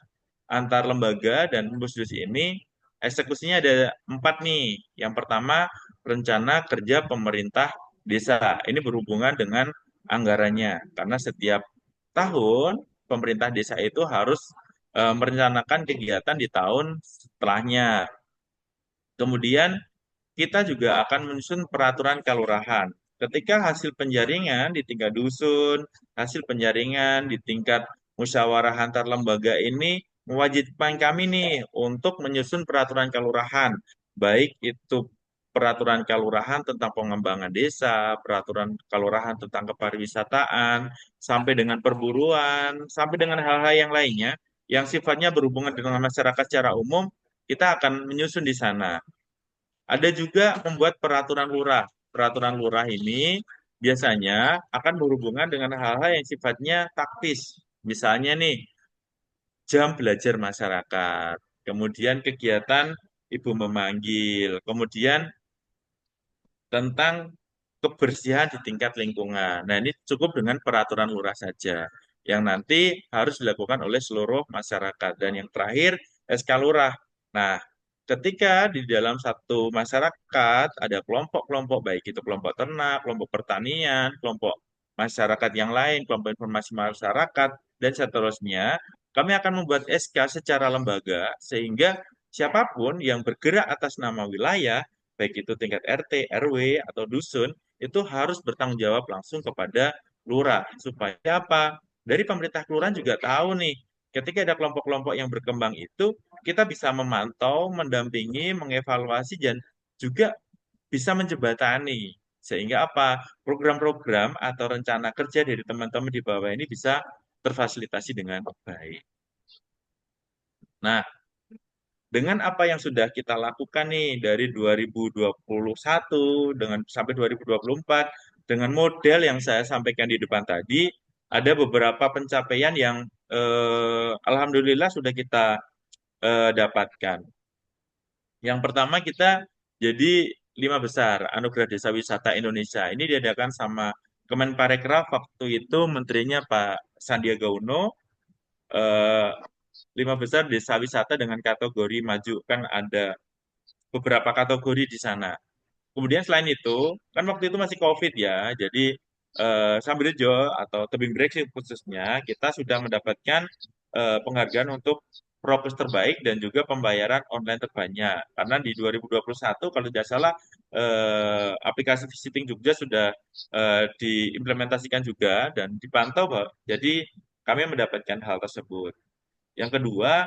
antar lembaga dan bus ini, eksekusinya ada 4 nih. Yang pertama, rencana kerja pemerintah desa. Ini berhubungan dengan anggarannya, karena setiap tahun pemerintah desa itu harus merencanakan kegiatan di tahun setelahnya. Kemudian kita juga akan menyusun peraturan kelurahan. Ketika hasil penjaringan di tingkat dusun, hasil penjaringan di tingkat musyawarah antar lembaga ini mewajibkan kami nih untuk menyusun peraturan kelurahan, baik itu peraturan kelurahan tentang pengembangan desa, peraturan kelurahan tentang kepariwisataan, sampai dengan perburuan, sampai dengan hal-hal yang lainnya yang sifatnya berhubungan dengan masyarakat secara umum, kita akan menyusun di sana. Ada juga membuat peraturan lurah. Peraturan lurah ini biasanya akan berhubungan dengan hal-hal yang sifatnya taktis. Misalnya nih, jam belajar masyarakat, kemudian kegiatan ibu memanggil, kemudian tentang kebersihan di tingkat lingkungan. Nah, ini cukup dengan peraturan lurah saja yang nanti harus dilakukan oleh seluruh masyarakat. Dan yang terakhir, SK Lurah. Nah, ketika di dalam satu masyarakat ada kelompok-kelompok, baik itu kelompok ternak, kelompok pertanian, kelompok masyarakat yang lain, kelompok informasi masyarakat, dan seterusnya, kami akan membuat SK secara lembaga sehingga siapapun yang bergerak atas nama wilayah baik itu tingkat RT, RW, atau dusun, itu harus bertanggung jawab langsung kepada lurah. Supaya apa? Dari pemerintah kelurahan juga tahu nih, ketika ada kelompok-kelompok yang berkembang itu, kita bisa memantau, mendampingi, mengevaluasi, dan juga bisa menjembatani. Sehingga apa? Program-program atau rencana kerja dari teman-teman di bawah ini bisa terfasilitasi dengan baik. Nah, dengan apa yang sudah kita lakukan nih dari 2021 dengan sampai 2024 dengan model yang saya sampaikan di depan tadi, ada beberapa pencapaian yang alhamdulillah sudah kita dapatkan. Yang pertama kita jadi 5 besar Anugerah Desa Wisata Indonesia. Ini diadakan sama Kemenparekraf waktu itu menterinya Pak Sandiaga Uno. eh, 5 besar desa wisata dengan kategori maju kan ada beberapa kategori di sana. Kemudian selain itu, kan waktu itu masih COVID ya, jadi Sambirjo atau Tebing Breksi khususnya, kita sudah mendapatkan penghargaan untuk propos terbaik dan juga pembayaran online terbanyak. Karena di 2021, kalau tidak salah, aplikasi Visiting Jogja sudah diimplementasikan juga dan dipantau, Pak. Jadi kami mendapatkan hal tersebut. Yang kedua,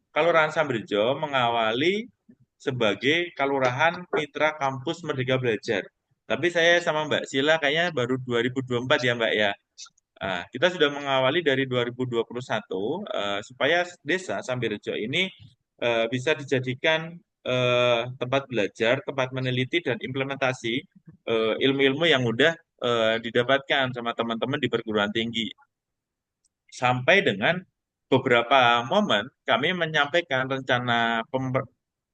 Kelurahan Sambirjo mengawali sebagai Kelurahan Mitra Kampus Merdeka Belajar. Tapi saya sama Mbak Sila kayaknya baru 2024 ya Mbak ya. Kita sudah mengawali dari 2021 supaya desa Sambirjo ini bisa dijadikan tempat belajar, tempat meneliti dan implementasi ilmu-ilmu yang mudah didapatkan sama teman-teman di perguruan tinggi sampai dengan beberapa momen kami menyampaikan rencana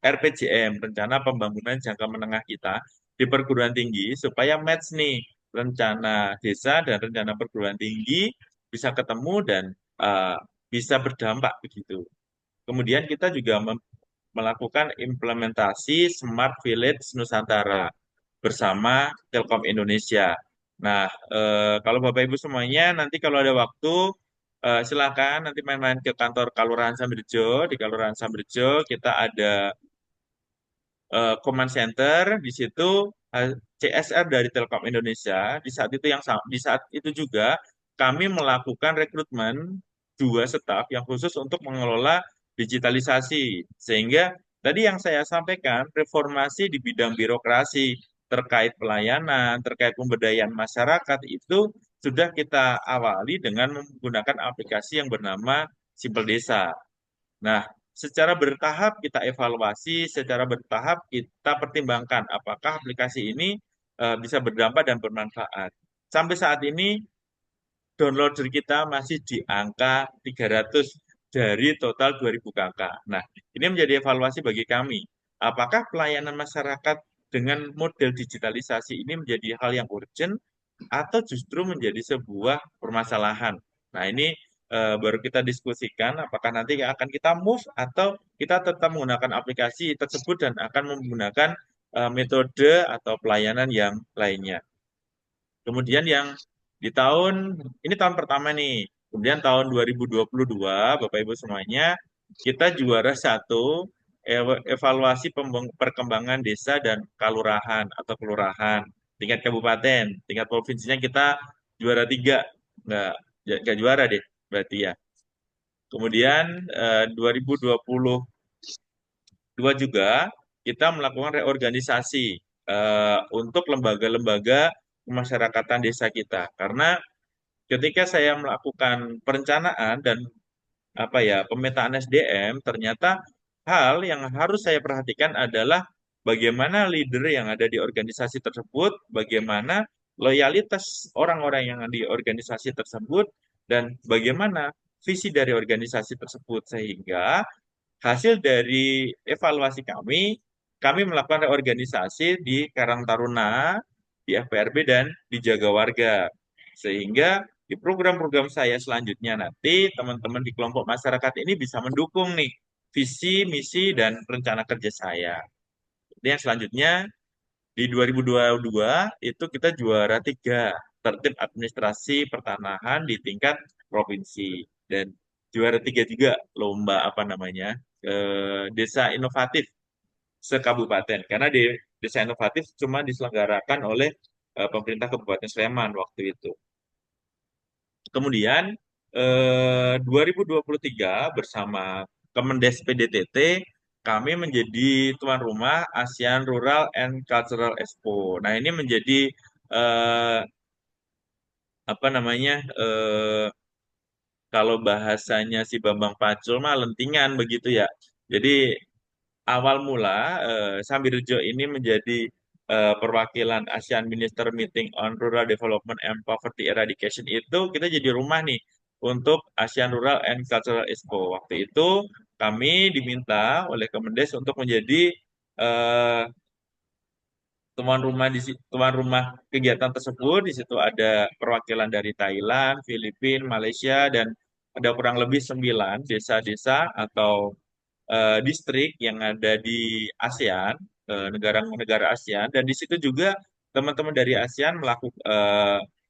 RPJM, rencana pembangunan jangka menengah kita di perguruan tinggi supaya match nih rencana desa dan rencana perguruan tinggi bisa ketemu dan uh, bisa berdampak begitu. Kemudian kita juga melakukan implementasi Smart Village Nusantara bersama Telkom Indonesia. Nah, kalau Bapak Ibu semuanya nanti kalau ada waktu silakan nanti main-main ke kantor Kelurahan Sambirjo. Di Kelurahan Sambirjo kita ada command center di situ CSR dari Telkom Indonesia. Di saat itu juga kami melakukan rekrutmen 2 staf yang khusus untuk mengelola digitalisasi. Sehingga tadi yang saya sampaikan reformasi di bidang birokrasi terkait pelayanan, terkait pemberdayaan masyarakat itu sudah kita awali dengan menggunakan aplikasi yang bernama Simpel Desa. Nah, secara bertahap kita evaluasi, secara bertahap kita pertimbangkan apakah aplikasi ini bisa berdampak dan bermanfaat. Sampai saat ini downloader kita masih di angka 300 dari total 2.000 kakak. Nah, ini menjadi evaluasi bagi kami. Apakah pelayanan masyarakat dengan model digitalisasi ini menjadi hal yang urgent atau justru menjadi sebuah permasalahan? Nah, ini baru kita diskusikan apakah nanti akan kita move atau kita tetap menggunakan aplikasi tersebut dan akan menggunakan metode atau pelayanan yang lainnya. Kemudian yang di ini tahun pertama nih. Kemudian tahun 2022, Bapak Ibu semuanya, kita juara 1 evaluasi perkembangan desa dan kalurahan atau kelurahan. Tingkat kabupaten, tingkat provinsinya kita juara 3, nggak nggak juara deh berarti ya. Kemudian 2022 juga kita melakukan reorganisasi untuk lembaga-lembaga pemasyarakatan desa kita. Karena ketika saya melakukan perencanaan dan apa ya pemetaan SDM, ternyata hal yang harus saya perhatikan adalah bagaimana leader yang ada di organisasi tersebut, bagaimana loyalitas orang-orang yang ada di organisasi tersebut, dan bagaimana visi dari organisasi tersebut. Sehingga hasil dari evaluasi kami melakukan reorganisasi di Karang Taruna, di FPRB, dan di Jaga Warga. Sehingga di program-program saya selanjutnya nanti teman-teman di kelompok masyarakat ini bisa mendukung nih visi, misi, dan rencana kerja saya. Jadi yang selanjutnya di 2022 itu kita juara 3 tertib administrasi pertanahan di tingkat provinsi dan juara 3 juga lomba apa namanya desa inovatif sekabupaten karena di desa inovatif cuma diselenggarakan oleh pemerintah Kabupaten Sleman waktu itu. Kemudian 2023 bersama Kemendes PDTT kami menjadi tuan rumah ASEAN Rural and Cultural Expo. Nah, ini menjadi eh, apa namanya kalau bahasanya si Bambang Pacul mah lentingan begitu ya. Jadi awal mula Sambirejo ini menjadi perwakilan ASEAN Minister Meeting on Rural Development and Poverty Eradication itu kita jadi rumah nih untuk ASEAN Rural and Cultural Expo. Waktu itu kami diminta oleh Kemendes untuk menjadi eh, tuan rumah kegiatan tersebut. Di situ ada perwakilan dari Thailand, Filipina, Malaysia, dan ada kurang lebih 9 desa-desa atau distrik yang ada di ASEAN, negara-negara ASEAN, dan di situ juga teman-teman dari ASEAN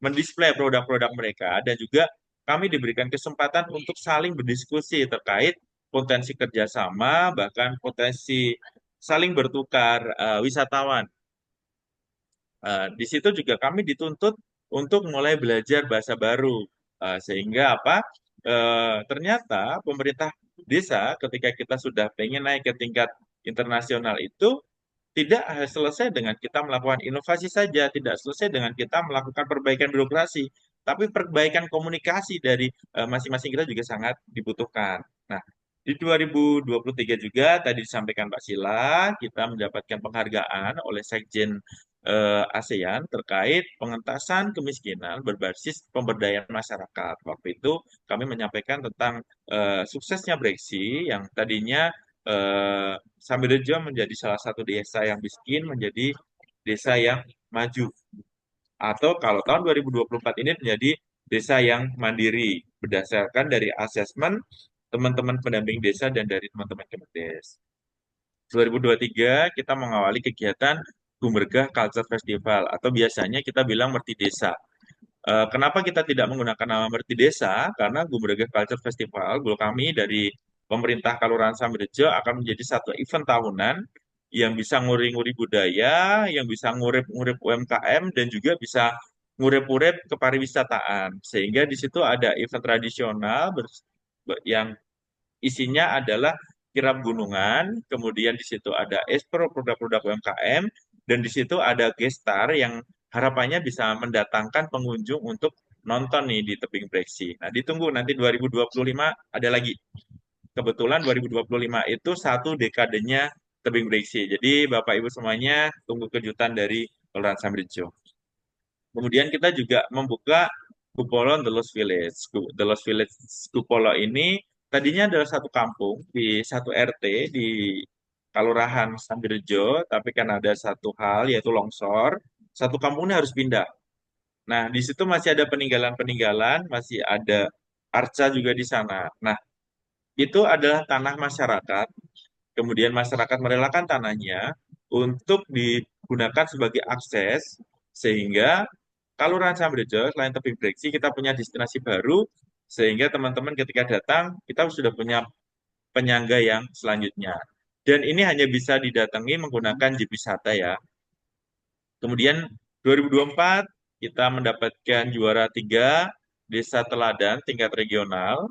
mendisplay produk-produk mereka, dan juga kami diberikan kesempatan untuk saling berdiskusi terkait potensi kerjasama, bahkan potensi saling bertukar wisatawan. Di situ juga kami dituntut untuk mulai belajar bahasa baru, sehingga apa? Ternyata pemerintah desa ketika kita sudah pengen naik ke tingkat internasional itu tidak selesai dengan kita melakukan inovasi saja, tidak selesai dengan kita melakukan perbaikan birokrasi, tapi perbaikan komunikasi dari masing-masing kita juga sangat dibutuhkan. Nah, di 2023 juga tadi disampaikan Pak Sila, kita mendapatkan penghargaan oleh Sekjen ASEAN terkait pengentasan kemiskinan berbasis pemberdayaan masyarakat. Waktu itu kami menyampaikan tentang suksesnya Breksi yang tadinya Sambirejo menjadi salah satu desa yang miskin menjadi desa yang maju. Atau kalau tahun 2024 ini menjadi desa yang mandiri berdasarkan dari asesmen teman-teman pendamping desa dan dari teman-teman Kemendes. 2023 kita mengawali kegiatan Gumbergah Culture Festival atau biasanya kita bilang Merti Desa. Kenapa kita tidak menggunakan nama Merti Desa? Karena Gumbergah Culture Festival, goal kami dari pemerintah Kelurahan Sambirejo akan menjadi satu event tahunan yang bisa nguri-nguri budaya, yang bisa ngurip-ngurip UMKM, dan juga bisa ngurip-ngurip kepariwisataan. Sehingga di situ ada event tradisional yang isinya adalah kirab gunungan, kemudian di situ ada ekspor produk-produk UMKM, dan di situ ada gestar yang harapannya bisa mendatangkan pengunjung untuk nonton nih di tebing breksi. Nah, ditunggu nanti 2025 ada lagi. Kebetulan 2025 itu satu dekadenya tebing breksi. Jadi Bapak Ibu semuanya tunggu kejutan dari Kelurahan Samrijo. Kemudian kita juga membuka Kupolon The Lost Village. The Lost Village Kupolo ini tadinya adalah satu kampung di satu RT di Kalurahan Sambirejo, tapi kan ada satu hal yaitu longsor, satu kampungnya harus pindah. Nah, di situ masih ada peninggalan-peninggalan, masih ada arca juga di sana. Nah, itu adalah tanah masyarakat. Kemudian masyarakat merelakan tanahnya untuk digunakan sebagai akses sehingga Kelurahan Sambirejo selain tebing breksi kita punya destinasi baru sehingga teman-teman ketika datang kita sudah punya penyangga yang selanjutnya. Dan ini hanya bisa didatangi menggunakan jeep wisata ya. Kemudian 2024 kita mendapatkan juara 3 Desa Teladan tingkat regional.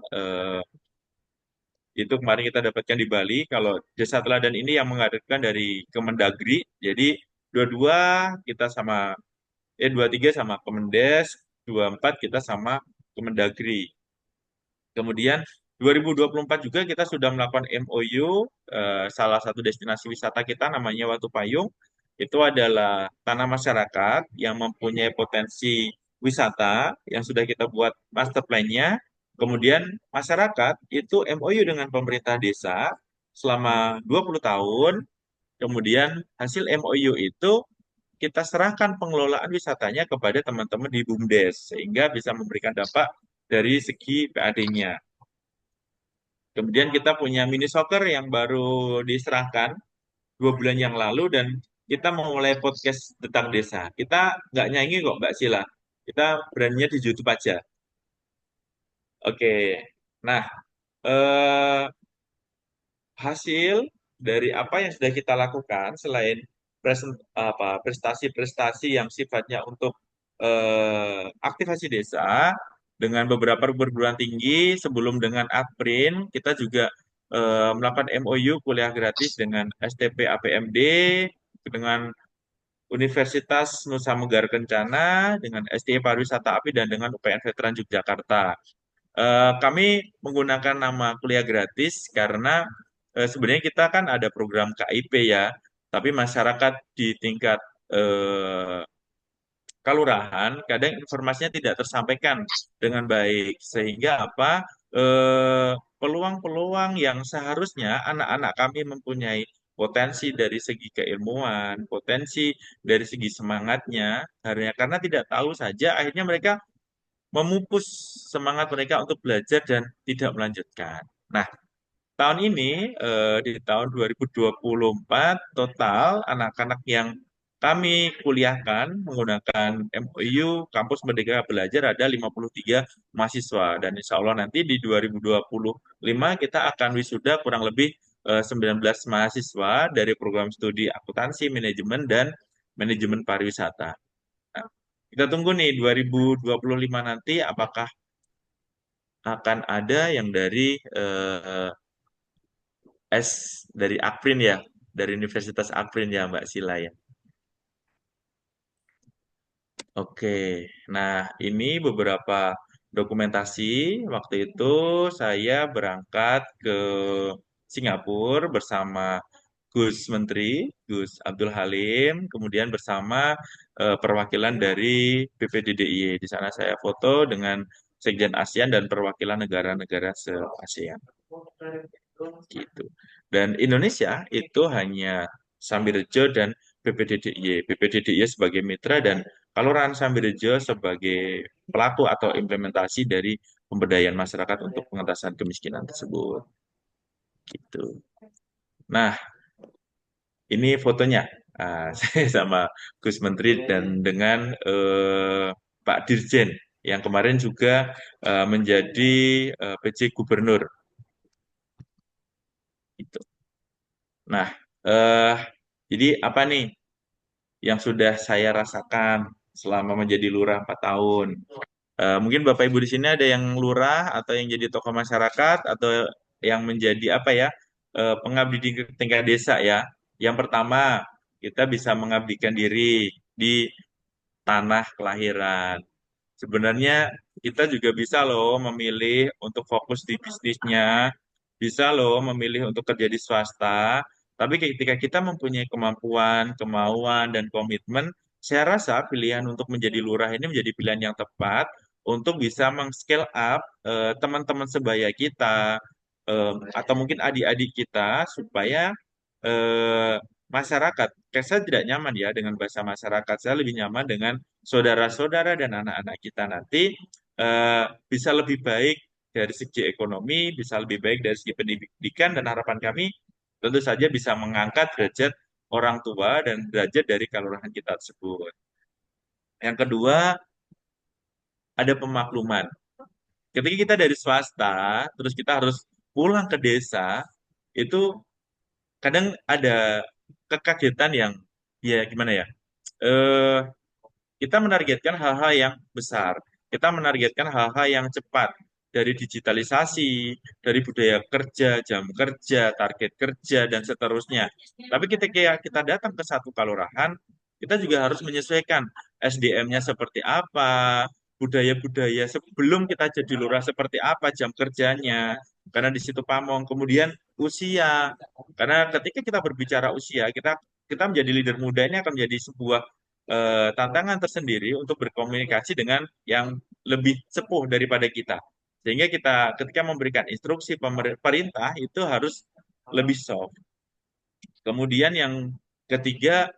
Itu kemarin kita dapatkan di Bali. Kalau Desa Teladan ini yang mengadakan dari Kemendagri. Jadi dua-dua kita sama, 23 sama Kemendes, 24 kita sama Kemendagri. Kemudian 2024 juga kita sudah melakukan MOU, salah satu destinasi wisata kita namanya Watu Payung. Itu adalah tanah masyarakat yang mempunyai potensi wisata yang sudah kita buat master plan-nya. Kemudian masyarakat itu MOU dengan pemerintah desa selama 20 tahun. Kemudian hasil MOU itu kita serahkan pengelolaan wisatanya kepada teman-teman di BUMDes sehingga bisa memberikan dampak dari segi PAD-nya. Kemudian kita punya mini soccer yang baru diserahkan 2 bulan yang lalu dan kita memulai podcast tentang desa. Kita nggak nyanyi kok Mbak Sila. Kita brandnya di YouTube aja. Oke. Nah, eh, hasil dari apa yang sudah kita lakukan selain prestasi-prestasi yang sifatnya untuk aktivasi desa dengan beberapa perguruan tinggi sebelum dengan Aprin kita juga melakukan MOU kuliah gratis dengan STP APMD dengan Universitas Nusa Menggara Kencana dengan STI Pariwisata API dan dengan UPN Veteran Yogyakarta. Kami menggunakan nama kuliah gratis karena sebenarnya kita kan ada program KIP ya, tapi masyarakat di tingkat eh, kelurahan kadang informasinya tidak tersampaikan dengan baik sehingga apa peluang-peluang yang seharusnya anak-anak kami mempunyai potensi dari segi keilmuan, potensi dari segi semangatnya, hanya karena tidak tahu saja akhirnya mereka memupus semangat mereka untuk belajar dan tidak melanjutkan. Nah, tahun ini, di tahun 2024, total anak-anak yang kami kuliahkan menggunakan MOU Kampus Merdeka Belajar ada 53 mahasiswa. Dan insya Allah nanti di 2025 kita akan wisuda kurang lebih 19 mahasiswa dari program studi akuntansi, manajemen, dan manajemen pariwisata. Nah, kita tunggu nih 2025 nanti apakah akan ada yang dari S dari Akprin ya, dari Universitas Akprin ya Mbak Sila ya. Oke, nah ini beberapa dokumentasi. Waktu itu saya berangkat ke Singapura bersama Gus Menteri, Gus Abdul Halim, kemudian bersama perwakilan dari BPDDIY. Di sana saya foto dengan Sekjen ASEAN dan perwakilan negara-negara se-ASEAN. Gitu. Dan Indonesia itu hanya Sambirejo dan BPDDIY. BPDDIY sebagai mitra dan Kelurahan Sambirejo sebagai pelaku atau implementasi dari pemberdayaan masyarakat untuk pengentasan kemiskinan tersebut. Gitu. Nah, ini fotonya. Saya sama Gus Menteri dan dengan Pak Dirjen yang kemarin juga menjadi PJ Gubernur. Gitu. Nah, eh, jadi apa nih yang sudah saya rasakan selama menjadi lurah 4 tahun? Mungkin Bapak Ibu di sini ada yang lurah atau yang jadi tokoh masyarakat atau yang menjadi apa ya pengabdi di tingkat desa ya. Yang pertama, kita bisa mengabdikan diri di tanah kelahiran. Sebenarnya kita juga bisa loh memilih untuk fokus di bisnisnya, bisa loh memilih untuk kerja di swasta. Tapi ketika kita mempunyai kemampuan, kemauan, dan komitmen, saya rasa pilihan untuk menjadi lurah ini menjadi pilihan yang tepat untuk bisa meng-scale up teman-teman sebaya kita atau mungkin adik-adik kita supaya eh, masyarakat. Kayak saya tidak nyaman ya dengan bahasa masyarakat. Saya lebih nyaman dengan saudara-saudara dan anak-anak kita nanti bisa lebih baik dari segi ekonomi, bisa lebih baik dari segi pendidikan, dan harapan kami tentu saja bisa mengangkat derajat orang tua dan derajat dari kelurahan kita tersebut. Yang kedua, ada pemakluman. Ketika kita dari swasta, terus kita harus pulang ke desa, itu kadang ada kekagetan yang ya gimana ya? Eh kita menargetkan hal-hal yang besar. Kita menargetkan hal-hal yang cepat dari digitalisasi, dari budaya kerja, jam kerja, target kerja, dan seterusnya. Tapi ketika kita datang ke satu kelurahan, kita juga harus menyesuaikan SDM-nya seperti apa, budaya-budaya sebelum kita jadi lurah seperti apa jam kerjanya, karena di situ pamong. Kemudian usia, karena ketika kita berbicara usia, kita menjadi leader muda ini akan menjadi sebuah tantangan tersendiri untuk berkomunikasi dengan yang lebih sepuh daripada kita. Sehingga kita ketika memberikan instruksi pemerintah itu harus lebih soft. Kemudian yang ketiga,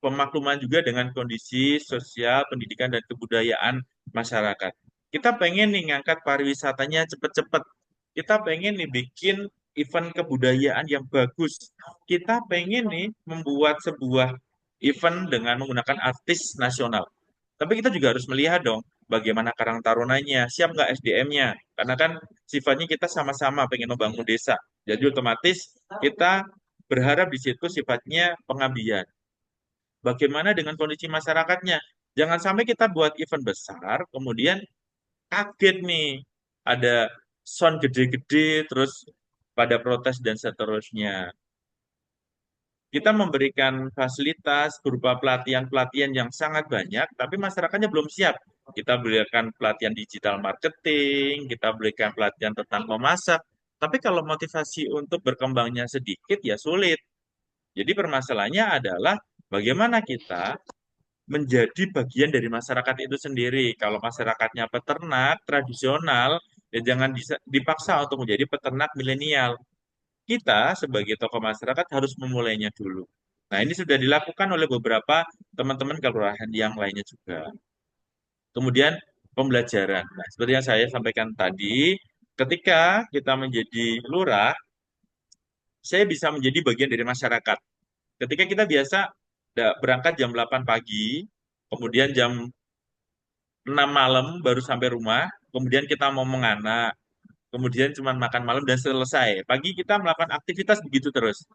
pemakluman juga dengan kondisi sosial, pendidikan, dan kebudayaan masyarakat. Kita pengen nih ngangkat pariwisatanya cepet-cepet. Kita pengen nih bikin event kebudayaan yang bagus. Kita pengen nih membuat sebuah event dengan menggunakan artis nasional. Tapi kita juga harus melihat dong bagaimana Karang Tarunanya, siap nggak SDM-nya? Karena kan sifatnya kita sama-sama pengen membangun desa. Jadi otomatis kita berharap di situ sifatnya pengabdian. Bagaimana dengan kondisi masyarakatnya? Jangan sampai kita buat event besar, kemudian kaget nih, ada sound gede-gede, terus pada protes dan seterusnya. Kita memberikan fasilitas berupa pelatihan-pelatihan yang sangat banyak, tapi masyarakatnya belum siap. Kita berikan pelatihan digital marketing, kita berikan pelatihan tentang memasak, tapi kalau motivasi untuk berkembangnya sedikit, ya sulit. Jadi permasalahannya adalah bagaimana kita menjadi bagian dari masyarakat itu sendiri. Kalau masyarakatnya peternak tradisional, ya jangan dipaksa untuk menjadi peternak milenial. Kita sebagai tokoh masyarakat harus memulainya dulu. Nah, ini sudah dilakukan oleh beberapa teman-teman kelurahan yang lainnya juga. Kemudian pembelajaran. Nah, seperti yang saya sampaikan tadi, ketika kita menjadi lurah, saya bisa menjadi bagian dari masyarakat. Ketika kita biasa berangkat jam 8 pagi, kemudian jam 6 malam baru sampai rumah, kemudian kita mau menganak, kemudian cuma makan malam dan selesai. Pagi kita melakukan aktivitas begitu terus.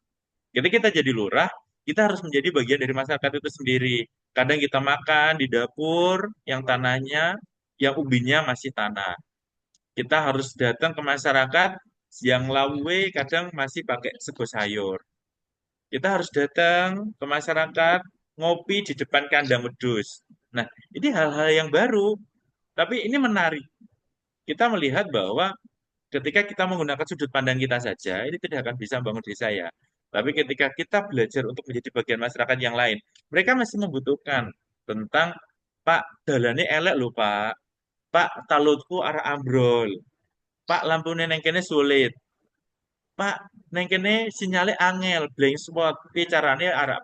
Ketika kita jadi lurah, kita harus menjadi bagian dari masyarakat itu sendiri. Kadang kita makan di dapur yang tanahnya, yang ubinya masih tanah. Kita harus datang ke masyarakat yang lawe kadang masih pakai sego sayur. Kita harus datang ke masyarakat ngopi di depan kandang wedus. Nah, ini hal-hal yang baru, tapi ini menarik. Kita melihat bahwa ketika kita menggunakan sudut pandang kita saja, ini tidak akan bisa membangun desa ya. Tapi ketika kita belajar untuk menjadi bagian masyarakat yang lain, mereka masih membutuhkan tentang Pak, dalane elek lho Pak. Pak, talutku arah ambrol. Pak, lampu neng kene sulit. Pak, neng kene sinyalnya angel, blank spot. Tapi caranya arah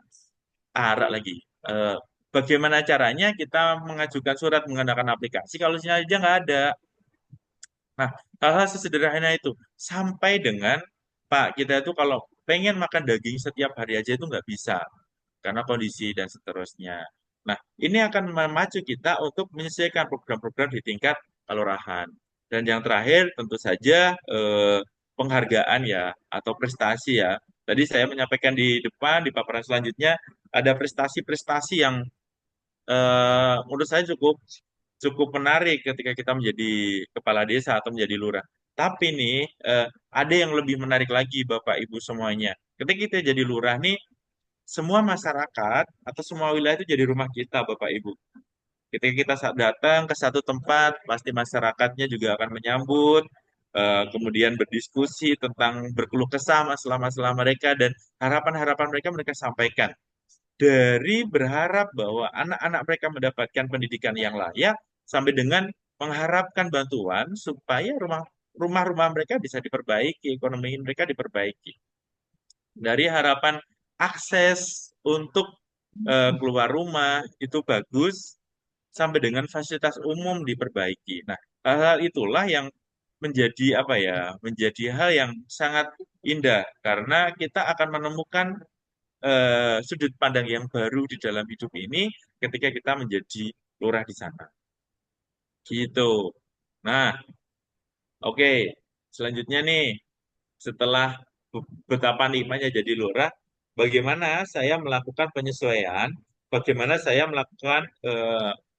arah lagi. Eh, Bagaimana caranya kita mengajukan surat menggunakan aplikasi kalau sinyal aja nggak ada. Nah, hal-hal sesederhana itu sampai dengan Pak kita itu kalau pengen makan daging setiap hari aja itu nggak bisa karena kondisi dan seterusnya. Nah, ini akan memacu kita untuk menyesuaikan program-program di tingkat kelurahan. Dan yang terakhir tentu saja penghargaan ya atau prestasi ya. Tadi saya menyampaikan di depan di paparan selanjutnya ada prestasi-prestasi yang menurut saya cukup cukup menarik ketika kita menjadi kepala desa atau menjadi lurah. Tapi nih ada yang lebih menarik lagi Bapak Ibu semuanya. Ketika kita jadi lurah nih, semua masyarakat atau semua wilayah itu jadi rumah kita Bapak Ibu. Ketika kita datang ke satu tempat, pasti masyarakatnya juga akan menyambut, kemudian berdiskusi tentang berkeluh kesah masalah-masalah mereka dan harapan-harapan mereka mereka sampaikan dari berharap bahwa anak-anak mereka mendapatkan pendidikan yang layak sampai dengan mengharapkan bantuan supaya rumah-rumah mereka bisa diperbaiki, ekonomi mereka diperbaiki. Dari harapan akses untuk keluar rumah itu bagus sampai dengan fasilitas umum diperbaiki. Nah, hal-hal itulah yang menjadi apa ya? Menjadi hal yang sangat indah karena kita akan menemukan sudut pandang yang baru di dalam hidup ini ketika kita menjadi lurah di sana. Gitu. Nah, oke. Selanjutnya nih, setelah betapa nikmatnya jadi lurah, bagaimana saya melakukan penyesuaian, bagaimana saya melakukan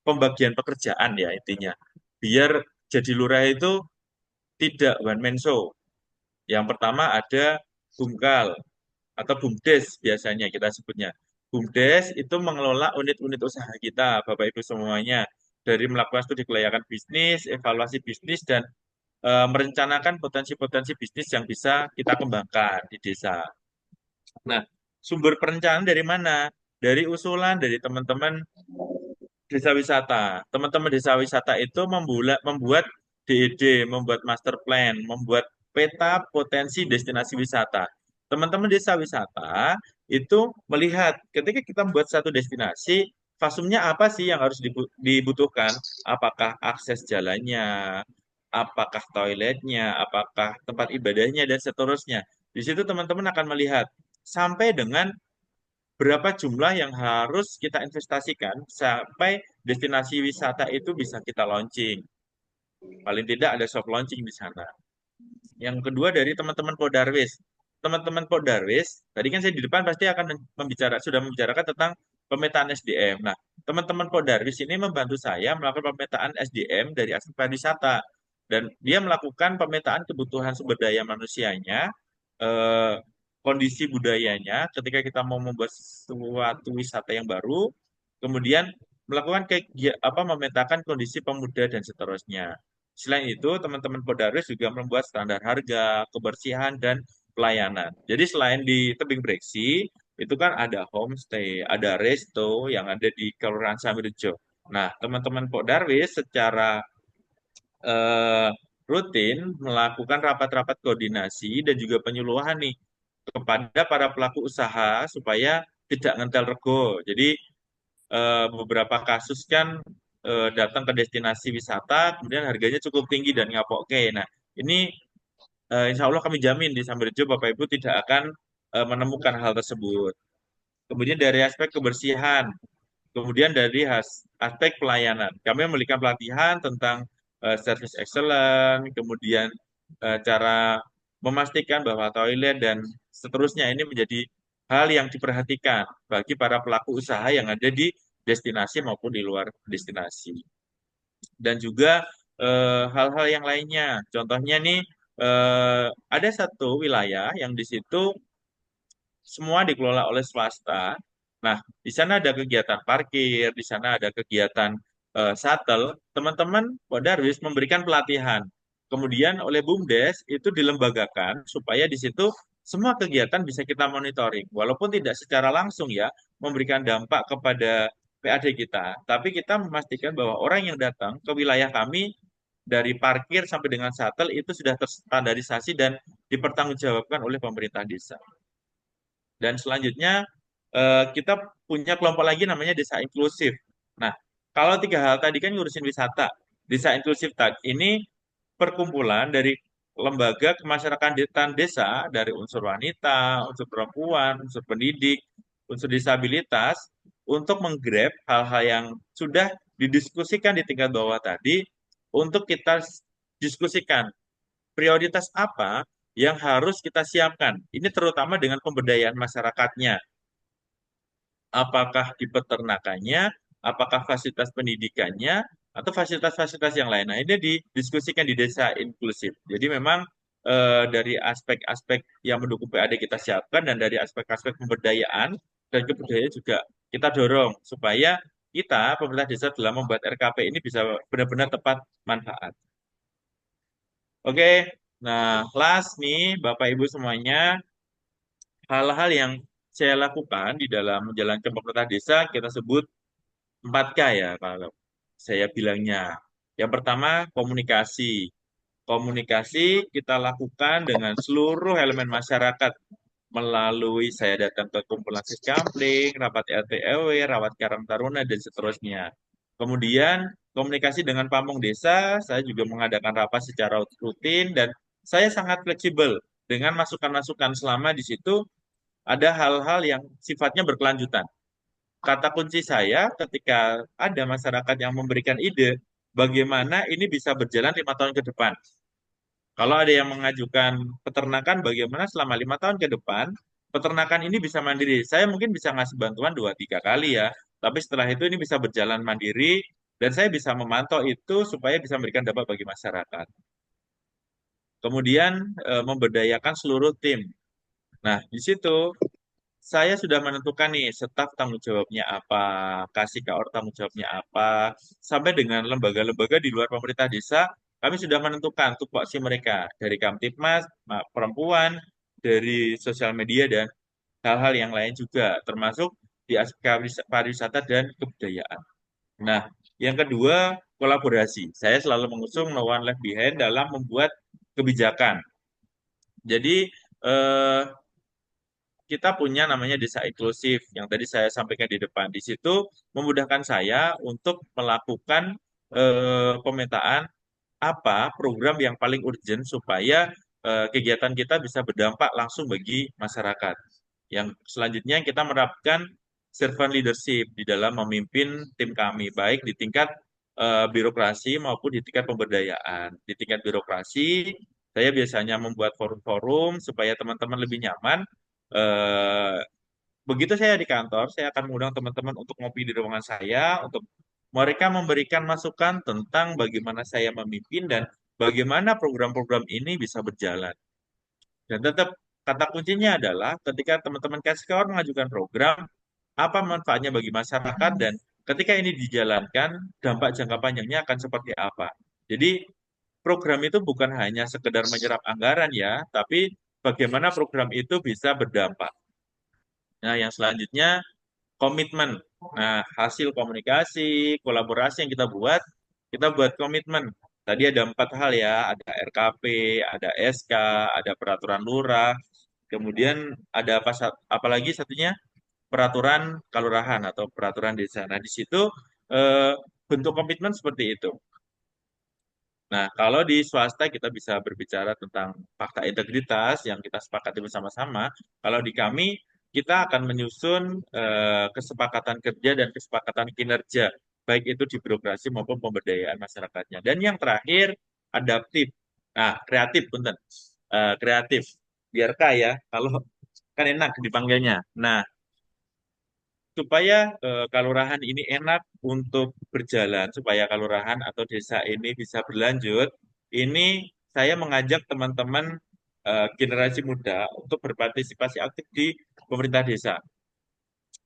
pembagian pekerjaan ya intinya. Biar jadi lurah itu tidak one man show. Yang pertama ada Bumkal atau BUMDes biasanya kita sebutnya. BUMDes itu mengelola unit-unit usaha kita, Bapak Ibu semuanya, dari melakukan studi kelayakan bisnis, evaluasi bisnis, dan merencanakan potensi-potensi bisnis yang bisa kita kembangkan di desa. Nah, sumber perencanaan dari mana? Dari usulan dari teman-teman desa wisata. Teman-teman desa wisata itu membuat DED, membuat master plan, membuat peta potensi destinasi wisata. Teman-teman desa wisata itu melihat ketika kita membuat satu destinasi, fasumnya apa sih yang harus dibutuhkan? Apakah akses jalannya, apakah toiletnya, apakah tempat ibadahnya, dan seterusnya. Di situ teman-teman akan melihat sampai dengan berapa jumlah yang harus kita investasikan sampai destinasi wisata itu bisa kita launching. Paling tidak ada soft launching di sana. Yang kedua dari teman-teman Podarwis. Teman-teman Podarwis, tadi kan saya di depan pasti akan sudah membicarakan tentang pemetaan SDM. Nah, teman-teman Podarwis ini membantu saya melakukan pemetaan SDM dari aspek pariwisata. Dan dia melakukan pemetaan kebutuhan sumber daya manusianya, eh, kondisi budayanya ketika kita mau membuat suatu wisata yang baru, kemudian melakukan memetakan kondisi pemuda dan seterusnya. Selain itu, teman-teman Podarus juga membuat standar harga, kebersihan, dan pelayanan. Jadi selain di tebing breksi, itu kan ada homestay, ada resto yang ada di Kelurahan Samirejo. Nah, teman-teman Podarwis secara eh, rutin melakukan rapat-rapat koordinasi dan juga penyuluhan nih kepada para pelaku usaha supaya tidak ngentel rego. Jadi beberapa kasus kan datang ke destinasi wisata, kemudian harganya cukup tinggi dan ngapoke. Nah, ini insya Allah kami jamin di Sambirjo Bapak Ibu tidak akan menemukan hal tersebut. Kemudian dari aspek kebersihan, kemudian dari aspek pelayanan, kami memberikan pelatihan tentang service excellence, kemudian cara memastikan bahwa toilet dan seterusnya ini menjadi hal yang diperhatikan bagi para pelaku usaha yang ada di destinasi maupun di luar destinasi. Dan juga hal-hal yang lainnya. Contohnya nih ada satu wilayah yang di situ semua dikelola oleh swasta. Nah, di sana ada kegiatan parkir, di sana ada kegiatan shuttle. Teman-teman Darwis memberikan pelatihan. Kemudian oleh BUMDes itu dilembagakan supaya di situ semua kegiatan bisa kita monitoring. Walaupun tidak secara langsung ya memberikan dampak kepada PAD kita, tapi kita memastikan bahwa orang yang datang ke wilayah kami dari parkir sampai dengan shuttle itu sudah terstandarisasi dan dipertanggungjawabkan oleh pemerintah desa. Dan selanjutnya kita punya kelompok lagi namanya desa inklusif. Nah, kalau tiga hal tadi kan ngurusin wisata. Desa inklusif tadi ini perkumpulan dari lembaga kemasyarakatan desa dari unsur wanita, unsur perempuan, unsur pendidik, unsur disabilitas untuk menggrab hal-hal yang sudah didiskusikan di tingkat bawah tadi untuk kita diskusikan prioritas apa yang harus kita siapkan. Ini terutama dengan pemberdayaan masyarakatnya. Apakah di peternakannya, apakah fasilitas pendidikannya, atau fasilitas-fasilitas yang lain. Nah, ini didiskusikan di desa inklusif. Jadi memang dari aspek-aspek yang mendukung PAD kita siapkan dan dari aspek-aspek pemberdayaan dan kebudayaan juga kita dorong supaya kita, pemerintah desa dalam membuat RKP ini bisa benar-benar tepat manfaat. Oke, nah last nih Bapak Ibu semuanya, hal-hal yang saya lakukan di dalam menjalankan pemerintah desa kita sebut 4K ya kalau saya bilangnya. Yang pertama komunikasi. Komunikasi kita lakukan dengan seluruh elemen masyarakat melalui saya datang ke kumpulan Siskampling, rapat RT RW, rawat Karang Taruna, dan seterusnya. Kemudian komunikasi dengan pamong desa, saya juga mengadakan rapat secara rutin dan saya sangat fleksibel dengan masukan-masukan selama di situ ada hal-hal yang sifatnya berkelanjutan. Kata kunci saya ketika ada masyarakat yang memberikan ide, bagaimana ini bisa berjalan 5 tahun ke depan. Kalau ada yang mengajukan peternakan, bagaimana selama 5 tahun ke depan peternakan ini bisa mandiri. Saya mungkin bisa ngasih bantuan 2 3 kali ya, tapi setelah itu ini bisa berjalan mandiri dan saya bisa memantau itu supaya bisa memberikan dampak bagi masyarakat. Kemudian memberdayakan seluruh tim. Nah, di situ saya sudah menentukan nih staf tanggung jawabnya apa, kasih KOR tanggung jawabnya apa, sampai dengan lembaga-lembaga di luar pemerintah desa, kami sudah menentukan tupoksi mereka dari Kamtipmas, perempuan, dari sosial media dan hal-hal yang lain juga, termasuk di aspek pariwisata dan kebudayaan. Nah, yang kedua, kolaborasi. Saya selalu mengusung no one left behind dalam membuat kebijakan. Jadi, eh, kita punya namanya desa inklusif yang tadi saya sampaikan di depan. Di situ memudahkan saya untuk melakukan pemetaan apa program yang paling urgent supaya kegiatan kita bisa berdampak langsung bagi masyarakat. Yang selanjutnya kita menerapkan servant leadership di dalam memimpin tim kami, baik di tingkat birokrasi maupun di tingkat pemberdayaan. Di tingkat birokrasi, saya biasanya membuat forum-forum supaya teman-teman lebih nyaman. Eh, Begitu saya di kantor, saya akan mengundang teman-teman untuk ngopi di ruangan saya, untuk mereka memberikan masukan tentang bagaimana saya memimpin dan bagaimana program-program ini bisa berjalan. Dan tetap kata kuncinya adalah ketika teman-teman Caskor mengajukan program, apa manfaatnya bagi masyarakat dan ketika ini dijalankan, dampak jangka panjangnya akan seperti apa. Jadi program itu bukan hanya sekedar menyerap anggaran ya, tapi bagaimana program itu bisa berdampak. Nah, yang selanjutnya komitmen. Nah, hasil komunikasi, kolaborasi yang kita buat komitmen. Tadi ada 4 hal ya, ada RKP, ada SK, ada peraturan lurah, kemudian ada apalagi satunya peraturan kalurahan atau peraturan desa. Nah, di situ eh, bentuk komitmen seperti itu. Nah, kalau di swasta kita bisa berbicara tentang fakta integritas yang kita sepakati bersama-sama. Kalau di kami, kita akan menyusun kesepakatan kerja dan kesepakatan kinerja, baik itu di birokrasi maupun pemberdayaan masyarakatnya. Dan yang terakhir, adaptif. Nah, kreatif, punten. Kreatif. Biar kaya, kalau kan enak dipanggilnya. Nah, supaya kalurahan ini enak untuk berjalan, supaya kalurahan atau desa ini bisa berlanjut, ini saya mengajak teman-teman generasi muda untuk berpartisipasi aktif di pemerintah desa.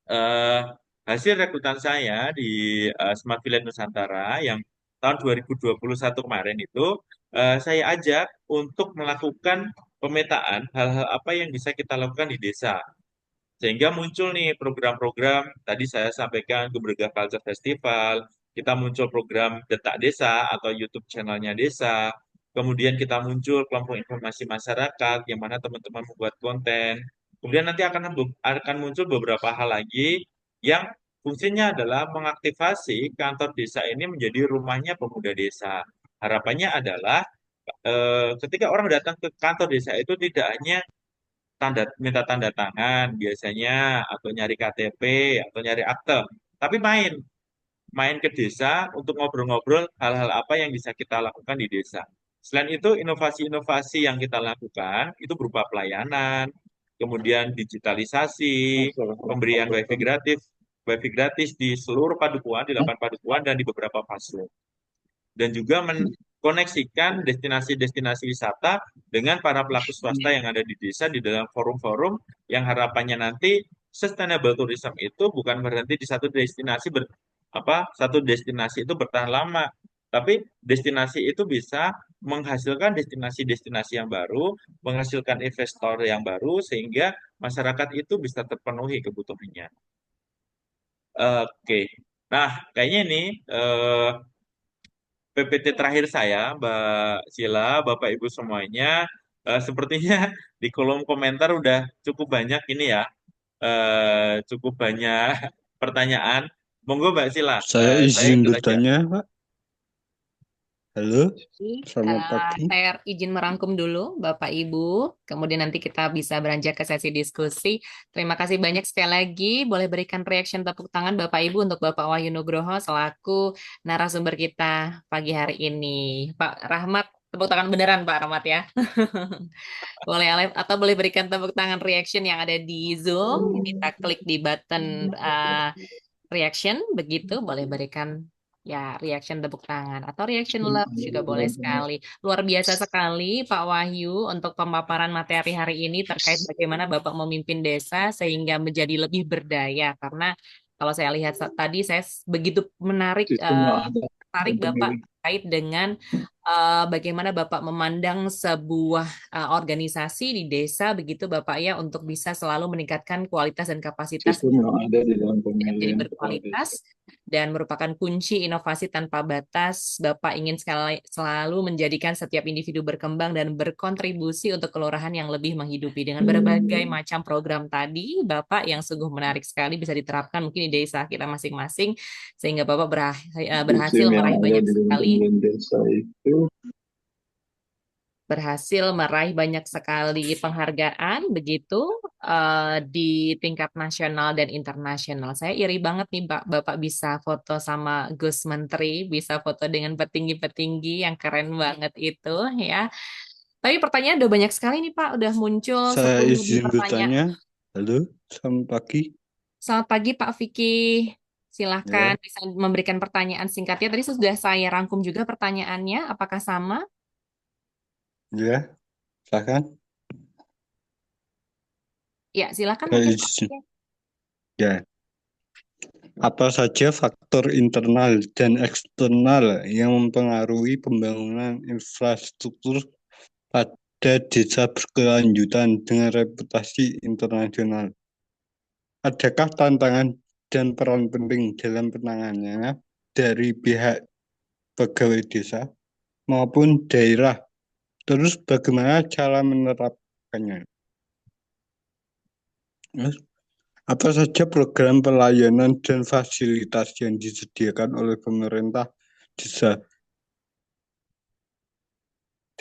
Eh, Hasil rekrutan saya di Smart Village Nusantara yang tahun 2021 kemarin itu, saya ajak untuk melakukan pemetaan hal-hal apa yang bisa kita lakukan di desa. Sehingga muncul nih program-program, tadi saya sampaikan Gubernur Culture Festival, kita muncul program Detak Desa atau YouTube channelnya desa, kemudian kita muncul kelompok informasi masyarakat, yang mana teman-teman membuat konten, kemudian nanti akan muncul beberapa hal lagi yang fungsinya adalah mengaktifasi kantor desa ini menjadi rumahnya pemuda desa. Harapannya adalah ketika orang datang ke kantor desa itu tidak hanya minta tanda tangan biasanya atau nyari KTP atau nyari akte, tapi main main ke desa untuk ngobrol-ngobrol hal-hal apa yang bisa kita lakukan di desa. Selain itu, inovasi-inovasi yang kita lakukan itu berupa pelayanan, kemudian digitalisasi, pemberian wifi gratis di seluruh padukuan, di 8 padukuan dan di beberapa fase dan juga mengkoneksikan destinasi-destinasi wisata dengan para pelaku swasta yang ada di desa di dalam forum-forum yang harapannya nanti sustainable tourism itu bukan berhenti di satu destinasi itu bertahan lama, tapi destinasi itu bisa menghasilkan destinasi-destinasi yang baru, menghasilkan investor yang baru sehingga masyarakat itu bisa terpenuhi kebutuhannya. Oke. Nah, kayaknya ini eh, PPT terakhir saya, Mbak Sila, Bapak Ibu semuanya, sepertinya di kolom komentar udah cukup banyak ini ya, cukup banyak pertanyaan. Monggo Mbak Sila, Saya saya izin ikut aja. bertanya, Pak. Halo, selamat Eh, pagi. saya izin merangkum dulu, Bapak Ibu. Kemudian nanti kita bisa beranjak ke sesi diskusi. Terima kasih banyak sekali lagi. Boleh berikan reaction tepuk tangan Bapak Ibu untuk Bapak Wahyu Nugroho selaku narasumber kita pagi hari ini. Pak Rahmat, Tepuk tangan beneran Pak Rahmat ya. Boleh atau boleh berikan tepuk tangan reaction yang ada di Zoom. Kita klik di button reaction, begitu boleh berikan ya reaction tepuk tangan atau reaction love juga boleh sekali. Luar biasa sekali Pak Wahyu untuk pemaparan materi hari ini terkait bagaimana Bapak memimpin desa sehingga menjadi lebih berdaya. Karena kalau saya lihat tadi saya begitu tertarik Bapak terkait dengan bagaimana Bapak memandang sebuah organisasi di desa begitu Bapak ya untuk bisa selalu meningkatkan kualitas dan kapasitas Sistem yang ada di dalam menjadi pemilihan kepala berkualitas desa. dan merupakan kunci inovasi tanpa batas. Bapak ingin selalu menjadikan setiap individu berkembang dan berkontribusi untuk kelurahan yang lebih menghidupi dengan berbagai macam program tadi, Bapak yang sungguh menarik sekali bisa diterapkan mungkin di desa kita masing-masing sehingga Bapak berhasil Sistem yang meraih ada banyak di dalam sekali pemilihan desa itu penghargaan begitu di tingkat nasional dan internasional. Saya iri banget nih Pak, Bapak bisa foto sama Gus Menteri, bisa foto dengan petinggi-petinggi yang keren banget itu ya. Tapi pertanyaan udah banyak sekali nih Pak, udah muncul saya 10 lebih izin pertanyaan. bertanya. Halo, selamat pagi. Selamat pagi Pak Vicky. Silahkan Ya, bisa memberikan pertanyaan singkatnya. Tadi sudah saya rangkum juga pertanyaannya. Apakah sama? ya, silakan. Ya, silakan Saya mungkin Pak. izin. Ya, apa saja faktor internal dan eksternal yang mempengaruhi pembangunan infrastruktur pada desa berkelanjutan dengan reputasi internasional? Adakah tantangan dan peran penting dalam penanganannya dari pihak pegawai desa maupun daerah? Terus bagaimana cara menerapkannya? Terus, apa saja program pelayanan dan fasilitas yang disediakan oleh pemerintah desa?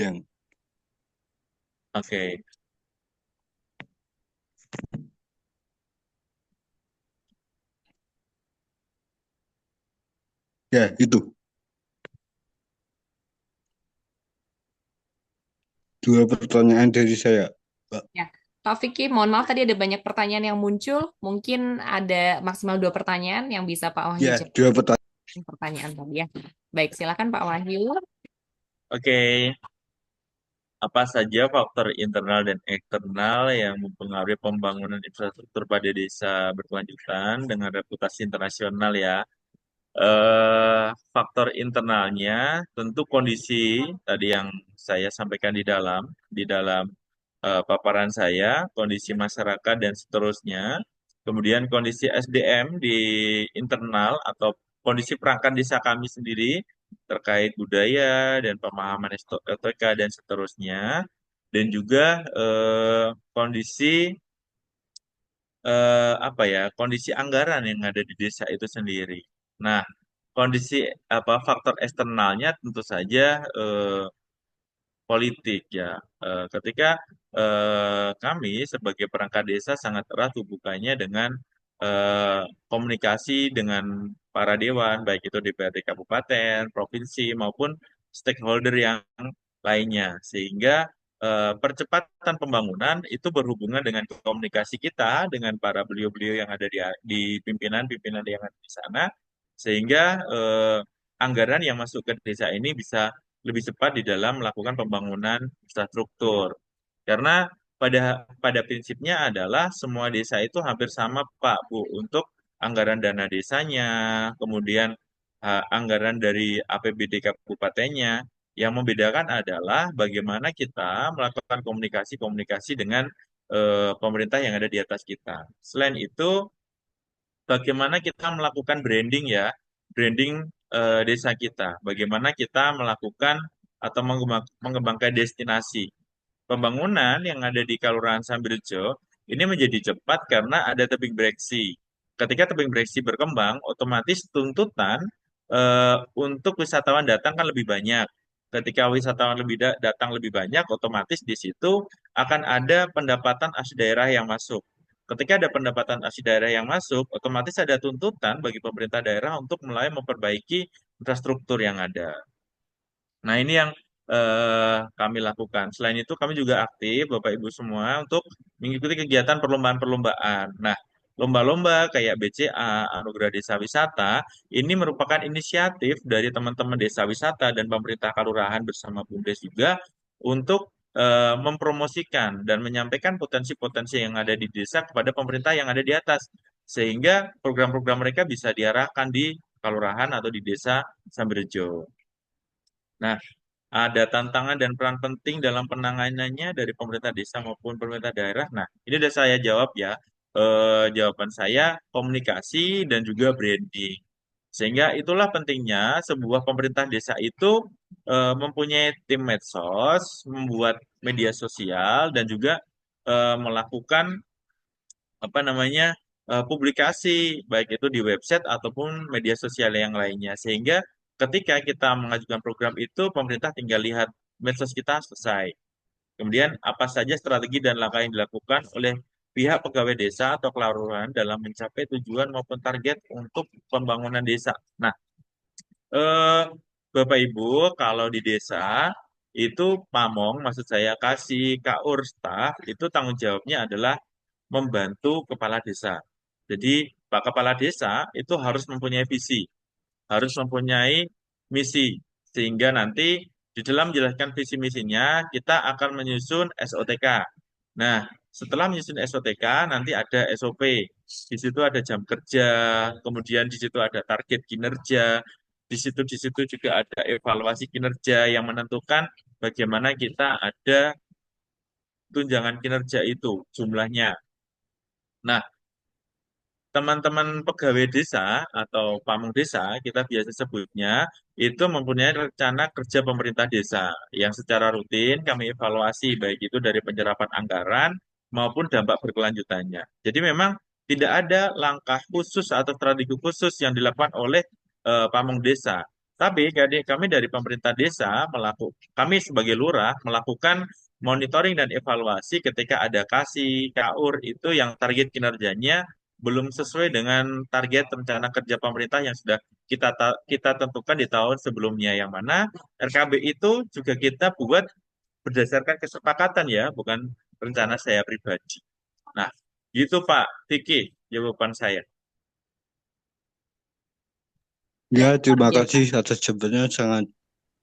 Dan Oke, ya itu dua pertanyaan dari saya, Pak. Ya, Pak Vicky, mohon maaf tadi ada banyak pertanyaan yang muncul. Mungkin ada maksimal 2 pertanyaan yang bisa Pak Wahyu Ya, jawab dua pertanyaan. pertanyaan tadi ya. Baik, silakan Pak Wahyu. oke. Apa saja faktor internal dan eksternal yang mempengaruhi pembangunan infrastruktur pada desa berkelanjutan dengan reputasi internasional ya? Faktor internalnya tentu kondisi tadi yang saya sampaikan di dalam paparan saya, kondisi masyarakat dan seterusnya. Kemudian kondisi SDM di internal atau kondisi perangkat desa kami sendiri terkait budaya dan pemahaman STK dan seterusnya. Dan juga kondisi apa ya, kondisi anggaran yang ada di desa itu sendiri. Nah, kondisi apa faktor eksternalnya tentu saja politik ya. Ketika kami sebagai perangkat desa sangat erat hubungannya dengan komunikasi dengan para dewan, baik itu DPRD kabupaten, provinsi maupun stakeholder yang lainnya, sehingga percepatan pembangunan itu berhubungan dengan komunikasi kita dengan para beliau-beliau yang ada di pimpinan-pimpinan yang ada di sana, sehingga anggaran yang masuk ke desa ini bisa lebih cepat di dalam melakukan pembangunan infrastruktur. Karena pada prinsipnya adalah semua desa itu hampir sama Pak Bu untuk anggaran dana desanya, kemudian anggaran dari APBD kabupatennya. Yang membedakan adalah bagaimana kita melakukan komunikasi-komunikasi dengan pemerintah yang ada di atas kita. Selain itu, bagaimana kita melakukan branding ya, branding desa kita. Bagaimana kita melakukan atau mengembangkan destinasi. Pembangunan yang ada di Kelurahan Sambirejo ini menjadi cepat karena ada tebing breksi. Ketika tebing breksi berkembang, otomatis tuntutan untuk wisatawan datang kan lebih banyak. Ketika wisatawan datang lebih banyak, otomatis di situ akan ada pendapatan asli daerah yang masuk. Ketika ada pendapatan asli daerah yang masuk, otomatis ada tuntutan bagi pemerintah daerah untuk mulai memperbaiki infrastruktur yang ada. Nah, ini yang kami lakukan. Selain itu, kami juga aktif, Bapak Ibu semua, untuk mengikuti kegiatan perlombaan-perlombaan. Nah, lomba-lomba kayak BCA, Anugerah Desa Wisata, ini merupakan inisiatif dari teman-teman desa wisata dan pemerintah kelurahan bersama BUMDes juga untuk mempromosikan dan menyampaikan potensi-potensi yang ada di desa kepada pemerintah yang ada di atas. Sehingga program-program mereka bisa diarahkan di kelurahan atau di desa Samberjo. Nah, ada tantangan dan peran penting dalam penanganannya dari pemerintah desa maupun pemerintah daerah. Nah, ini udah saya jawab ya. Jawaban saya komunikasi dan juga branding. Sehingga itulah pentingnya sebuah pemerintah desa itu mempunyai tim medsos, membuat media sosial, dan juga melakukan apa namanya publikasi baik itu di website ataupun media sosial yang lainnya sehingga ketika kita mengajukan program itu pemerintah tinggal lihat medsos kita selesai. Kemudian apa saja strategi dan langkah yang dilakukan oleh pihak pegawai desa atau kelurahan dalam mencapai tujuan maupun target untuk pembangunan desa. Nah, eh, Bapak Ibu, kalau di desa itu pamong, maksud saya kasih kaur staf itu tanggung jawabnya adalah membantu kepala desa. Jadi, Pak Kepala Desa itu harus mempunyai visi, harus mempunyai misi, sehingga nanti di dalam menjelaskan visi misinya, kita akan menyusun SOTK. Nah, setelah menyusun SOTK, nanti ada SOP. Di situ ada jam kerja, kemudian di situ ada target kinerja, di situ juga ada evaluasi kinerja yang menentukan bagaimana kita ada tunjangan kinerja itu jumlahnya. Nah, teman-teman pegawai desa atau pamong desa, kita biasa sebutnya, itu mempunyai rencana kerja pemerintah desa yang secara rutin kami evaluasi, baik itu dari penyerapan anggaran maupun dampak berkelanjutannya. Jadi memang tidak ada langkah khusus atau strategi khusus yang dilakukan oleh pamong desa. Tapi kami dari pemerintah desa, kami sebagai lurah melakukan monitoring dan evaluasi ketika ada kasih, KAUR itu yang target kinerjanya belum sesuai dengan target rencana kerja pemerintah yang sudah kita tentukan di tahun sebelumnya yang mana RKB itu juga kita buat berdasarkan kesepakatan ya, bukan rencana saya pribadi. Nah, gitu Pak Vicky jawaban saya. Ya, terima Oke, kasih atas jawabannya sangat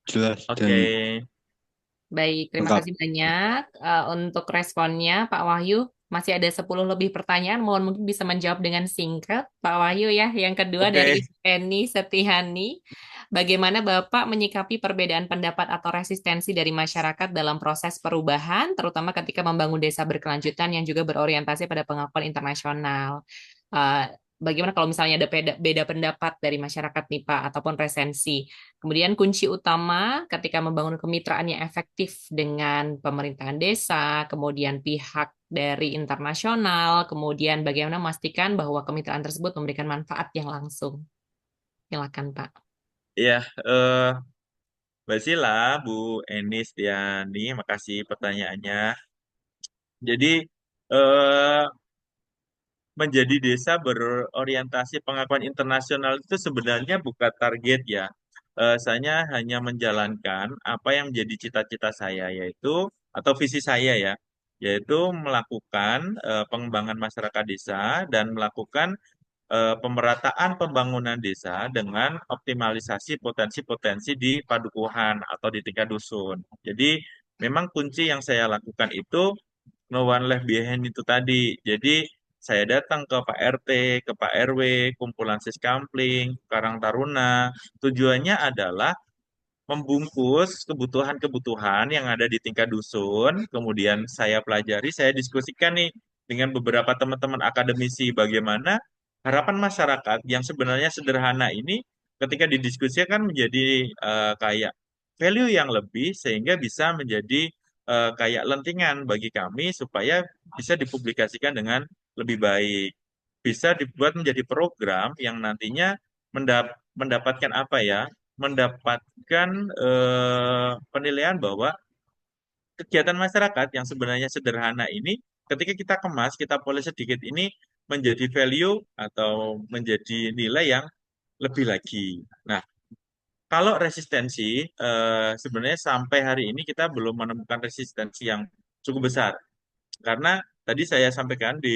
jelas dan Oke, baik, terima lengkap. kasih banyak untuk responnya, Pak Wahyu. Masih ada 10 lebih pertanyaan, mohon mungkin bisa menjawab dengan singkat, Pak Wahyu ya. Yang kedua dari oke. Eni Setihani, bagaimana Bapak menyikapi perbedaan pendapat atau resistensi dari masyarakat dalam proses perubahan, terutama ketika membangun desa berkelanjutan yang juga berorientasi pada pengakuan internasional? Eh, Bagaimana kalau misalnya ada beda pendapat dari masyarakat nih Pak, ataupun resensi? Kemudian kunci utama ketika membangun kemitraan yang efektif dengan pemerintahan desa, kemudian pihak dari internasional, kemudian bagaimana memastikan bahwa kemitraan tersebut memberikan manfaat yang langsung. Silakan, Pak. Ya, Mbak Sila, Bu Enis Diani, makasih pertanyaannya. Jadi, eh, menjadi desa berorientasi pengakuan internasional itu sebenarnya bukan target ya. Saya hanya menjalankan apa yang menjadi cita-cita saya yaitu atau visi saya ya, yaitu melakukan pengembangan masyarakat desa dan melakukan pemerataan pembangunan desa dengan optimalisasi potensi-potensi di padukuhan atau di tingkat dusun. Jadi memang kunci yang saya lakukan itu no one left behind itu tadi. Jadi saya datang ke Pak RT, ke Pak RW, kumpulan Siskampling, Karang Taruna. Tujuannya adalah membungkus kebutuhan-kebutuhan yang ada di tingkat dusun, kemudian saya pelajari, saya diskusikan nih dengan beberapa teman-teman akademisi bagaimana harapan masyarakat yang sebenarnya sederhana ini ketika didiskusikan menjadi kayak value yang lebih sehingga bisa menjadi kayak lentingan bagi kami supaya bisa dipublikasikan dengan lebih baik. Bisa dibuat menjadi program yang nantinya mendapatkan apa ya? Mendapatkan penilaian bahwa kegiatan masyarakat yang sebenarnya sederhana ini, ketika kita kemas, kita poles sedikit ini menjadi value atau menjadi nilai yang lebih lagi. Nah, Kalau resistensi, sebenarnya sampai hari ini kita belum menemukan resistensi yang cukup besar. Karena tadi saya sampaikan di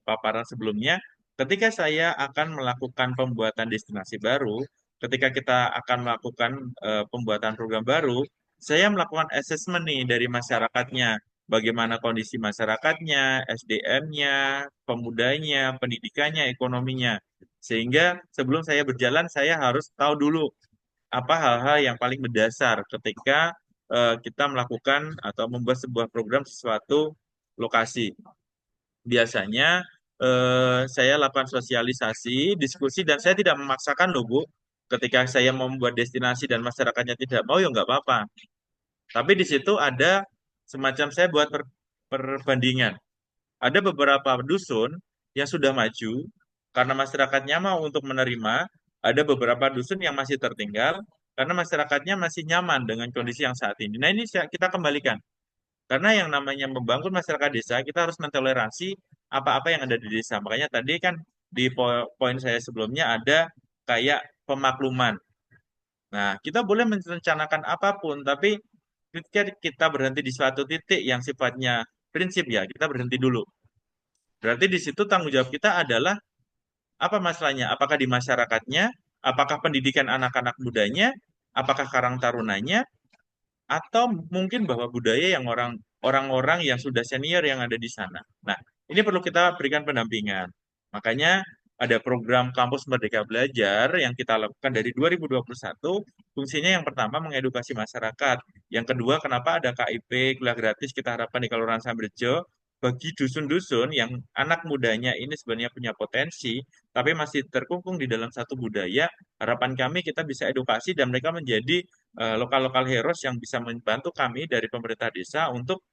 paparan sebelumnya, ketika saya akan melakukan pembuatan destinasi baru, ketika kita akan melakukan pembuatan program baru, saya melakukan assessment nih dari masyarakatnya. Bagaimana kondisi masyarakatnya, SDM-nya, pemudanya, pendidikannya, ekonominya. Sehingga sebelum saya berjalan, saya harus tahu dulu apa hal-hal yang paling mendasar ketika kita melakukan atau membuat sebuah program sesuatu lokasi. Biasanya saya lakukan sosialisasi, diskusi, dan saya tidak memaksakan loh Bu. Ketika saya mau membuat destinasi dan masyarakatnya tidak mau, ya nggak apa-apa. Tapi di situ ada semacam saya buat perbandingan. Ada beberapa dusun yang sudah maju karena masyarakatnya mau untuk menerima, ada beberapa dusun yang masih tertinggal karena masyarakatnya masih nyaman dengan kondisi yang saat ini. Nah, ini kita kembalikan. Karena yang namanya membangun masyarakat desa, kita harus mentoleransi apa-apa yang ada di desa. Makanya tadi kan di poin saya sebelumnya ada kayak pemakluman. Nah, kita boleh merencanakan apapun, tapi ketika kita berhenti di suatu titik yang sifatnya prinsip ya, kita berhenti dulu. Berarti di situ tanggung jawab kita adalah apa masalahnya? Apakah di masyarakatnya? Apakah pendidikan anak-anak mudanya? Apakah karang tarunanya? Atau mungkin bahwa budaya yang orang-orang yang sudah senior yang ada di sana. Nah, ini perlu kita berikan pendampingan. Makanya ada program Kampus Merdeka Belajar yang kita lakukan dari 2021. Fungsinya yang pertama mengedukasi masyarakat. Yang kedua, kenapa ada KIP, kuliah gratis kita harapkan di Kelurahan Sambrejo bagi dusun-dusun yang anak mudanya ini sebenarnya punya potensi, tapi masih terkungkung di dalam satu budaya. Harapan kami kita bisa edukasi dan mereka menjadi lokal-lokal heroes yang bisa membantu kami dari pemerintah desa untuk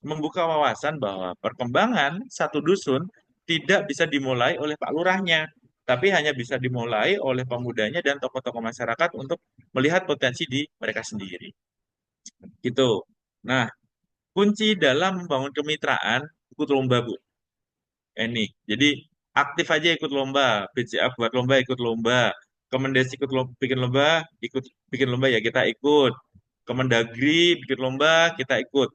membuka wawasan bahwa perkembangan satu dusun tidak bisa dimulai oleh Pak Lurahnya, tapi hanya bisa dimulai oleh pemudanya dan tokoh-tokoh masyarakat untuk melihat potensi di mereka sendiri. Gitu. Nah, kunci dalam membangun kemitraan ikut lomba, Bu. Ini. Jadi aktif aja ikut lomba, BCA buat lomba ikut lomba, Kemendesi ikut bikin lomba, ikut bikin lomba ya kita ikut. Kemendagri bikin lomba, kita ikut.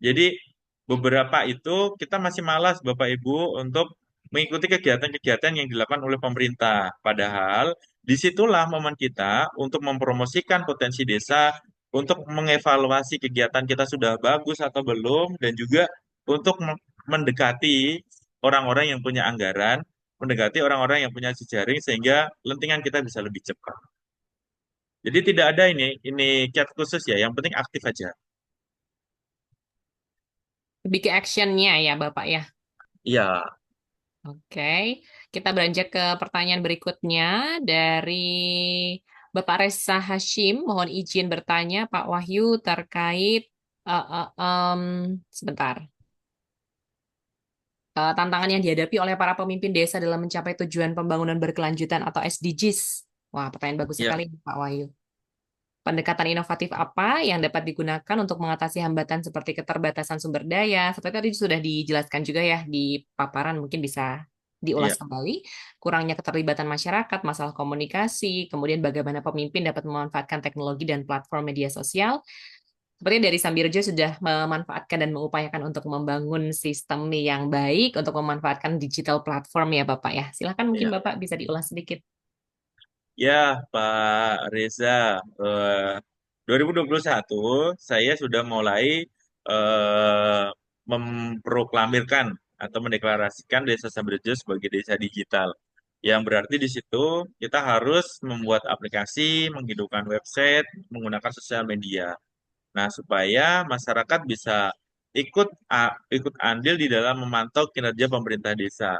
Jadi beberapa itu kita masih malas Bapak Ibu untuk mengikuti kegiatan-kegiatan yang dilakukan oleh pemerintah. Padahal disitulah momen kita untuk mempromosikan potensi desa, untuk mengevaluasi kegiatan kita sudah bagus atau belum, dan juga untuk mendekati orang-orang yang punya anggaran, mendekati orang-orang yang punya jejaring sehingga lentingan kita bisa lebih cepat. Jadi tidak ada ini kiat khusus ya, yang penting aktif aja. Lebih ke actionnya ya, Bapak ya. Iya, Oke, kita beranjak ke pertanyaan berikutnya dari Bapak Reza Hashim. Mohon izin bertanya, Pak Wahyu, terkait sebentar. Tantangan yang dihadapi oleh para pemimpin desa dalam mencapai tujuan pembangunan berkelanjutan atau SDGs. Wah, pertanyaan bagus iya, sekali, Pak Wahyu. Pendekatan inovatif apa yang dapat digunakan untuk mengatasi hambatan seperti keterbatasan sumber daya? Seperti tadi sudah dijelaskan juga ya di paparan, mungkin bisa iya, diulas kembali. Kurangnya keterlibatan masyarakat, masalah komunikasi, kemudian bagaimana pemimpin dapat memanfaatkan teknologi dan platform media sosial. Seperti dari Sambirjo sudah memanfaatkan dan mengupayakan untuk membangun sistem yang baik untuk memanfaatkan digital platform ya Bapak ya. Silakan mungkin iya. Bapak bisa diulas sedikit. Ya, Pak Reza, eh, 2021 saya sudah mulai eh, memproklamirkan atau mendeklarasikan Desa Sambrejo sebagai desa digital. Yang berarti di situ kita harus membuat aplikasi, menghidupkan website, menggunakan sosial media. Nah, supaya masyarakat bisa ikut andil di dalam memantau kinerja pemerintah desa.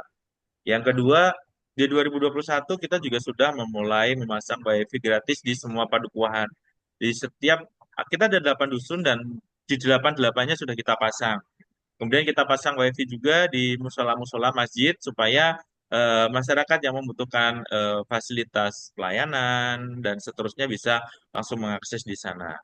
Yang kedua, di 2021 kita juga sudah memulai memasang WiFi gratis di semua padukuhan. Di setiap kita ada 8 dusun dan di 8-8-nya sudah kita pasang. Kemudian kita pasang WiFi juga di musola-musola masjid supaya masyarakat yang membutuhkan fasilitas pelayanan dan seterusnya bisa langsung mengakses di sana.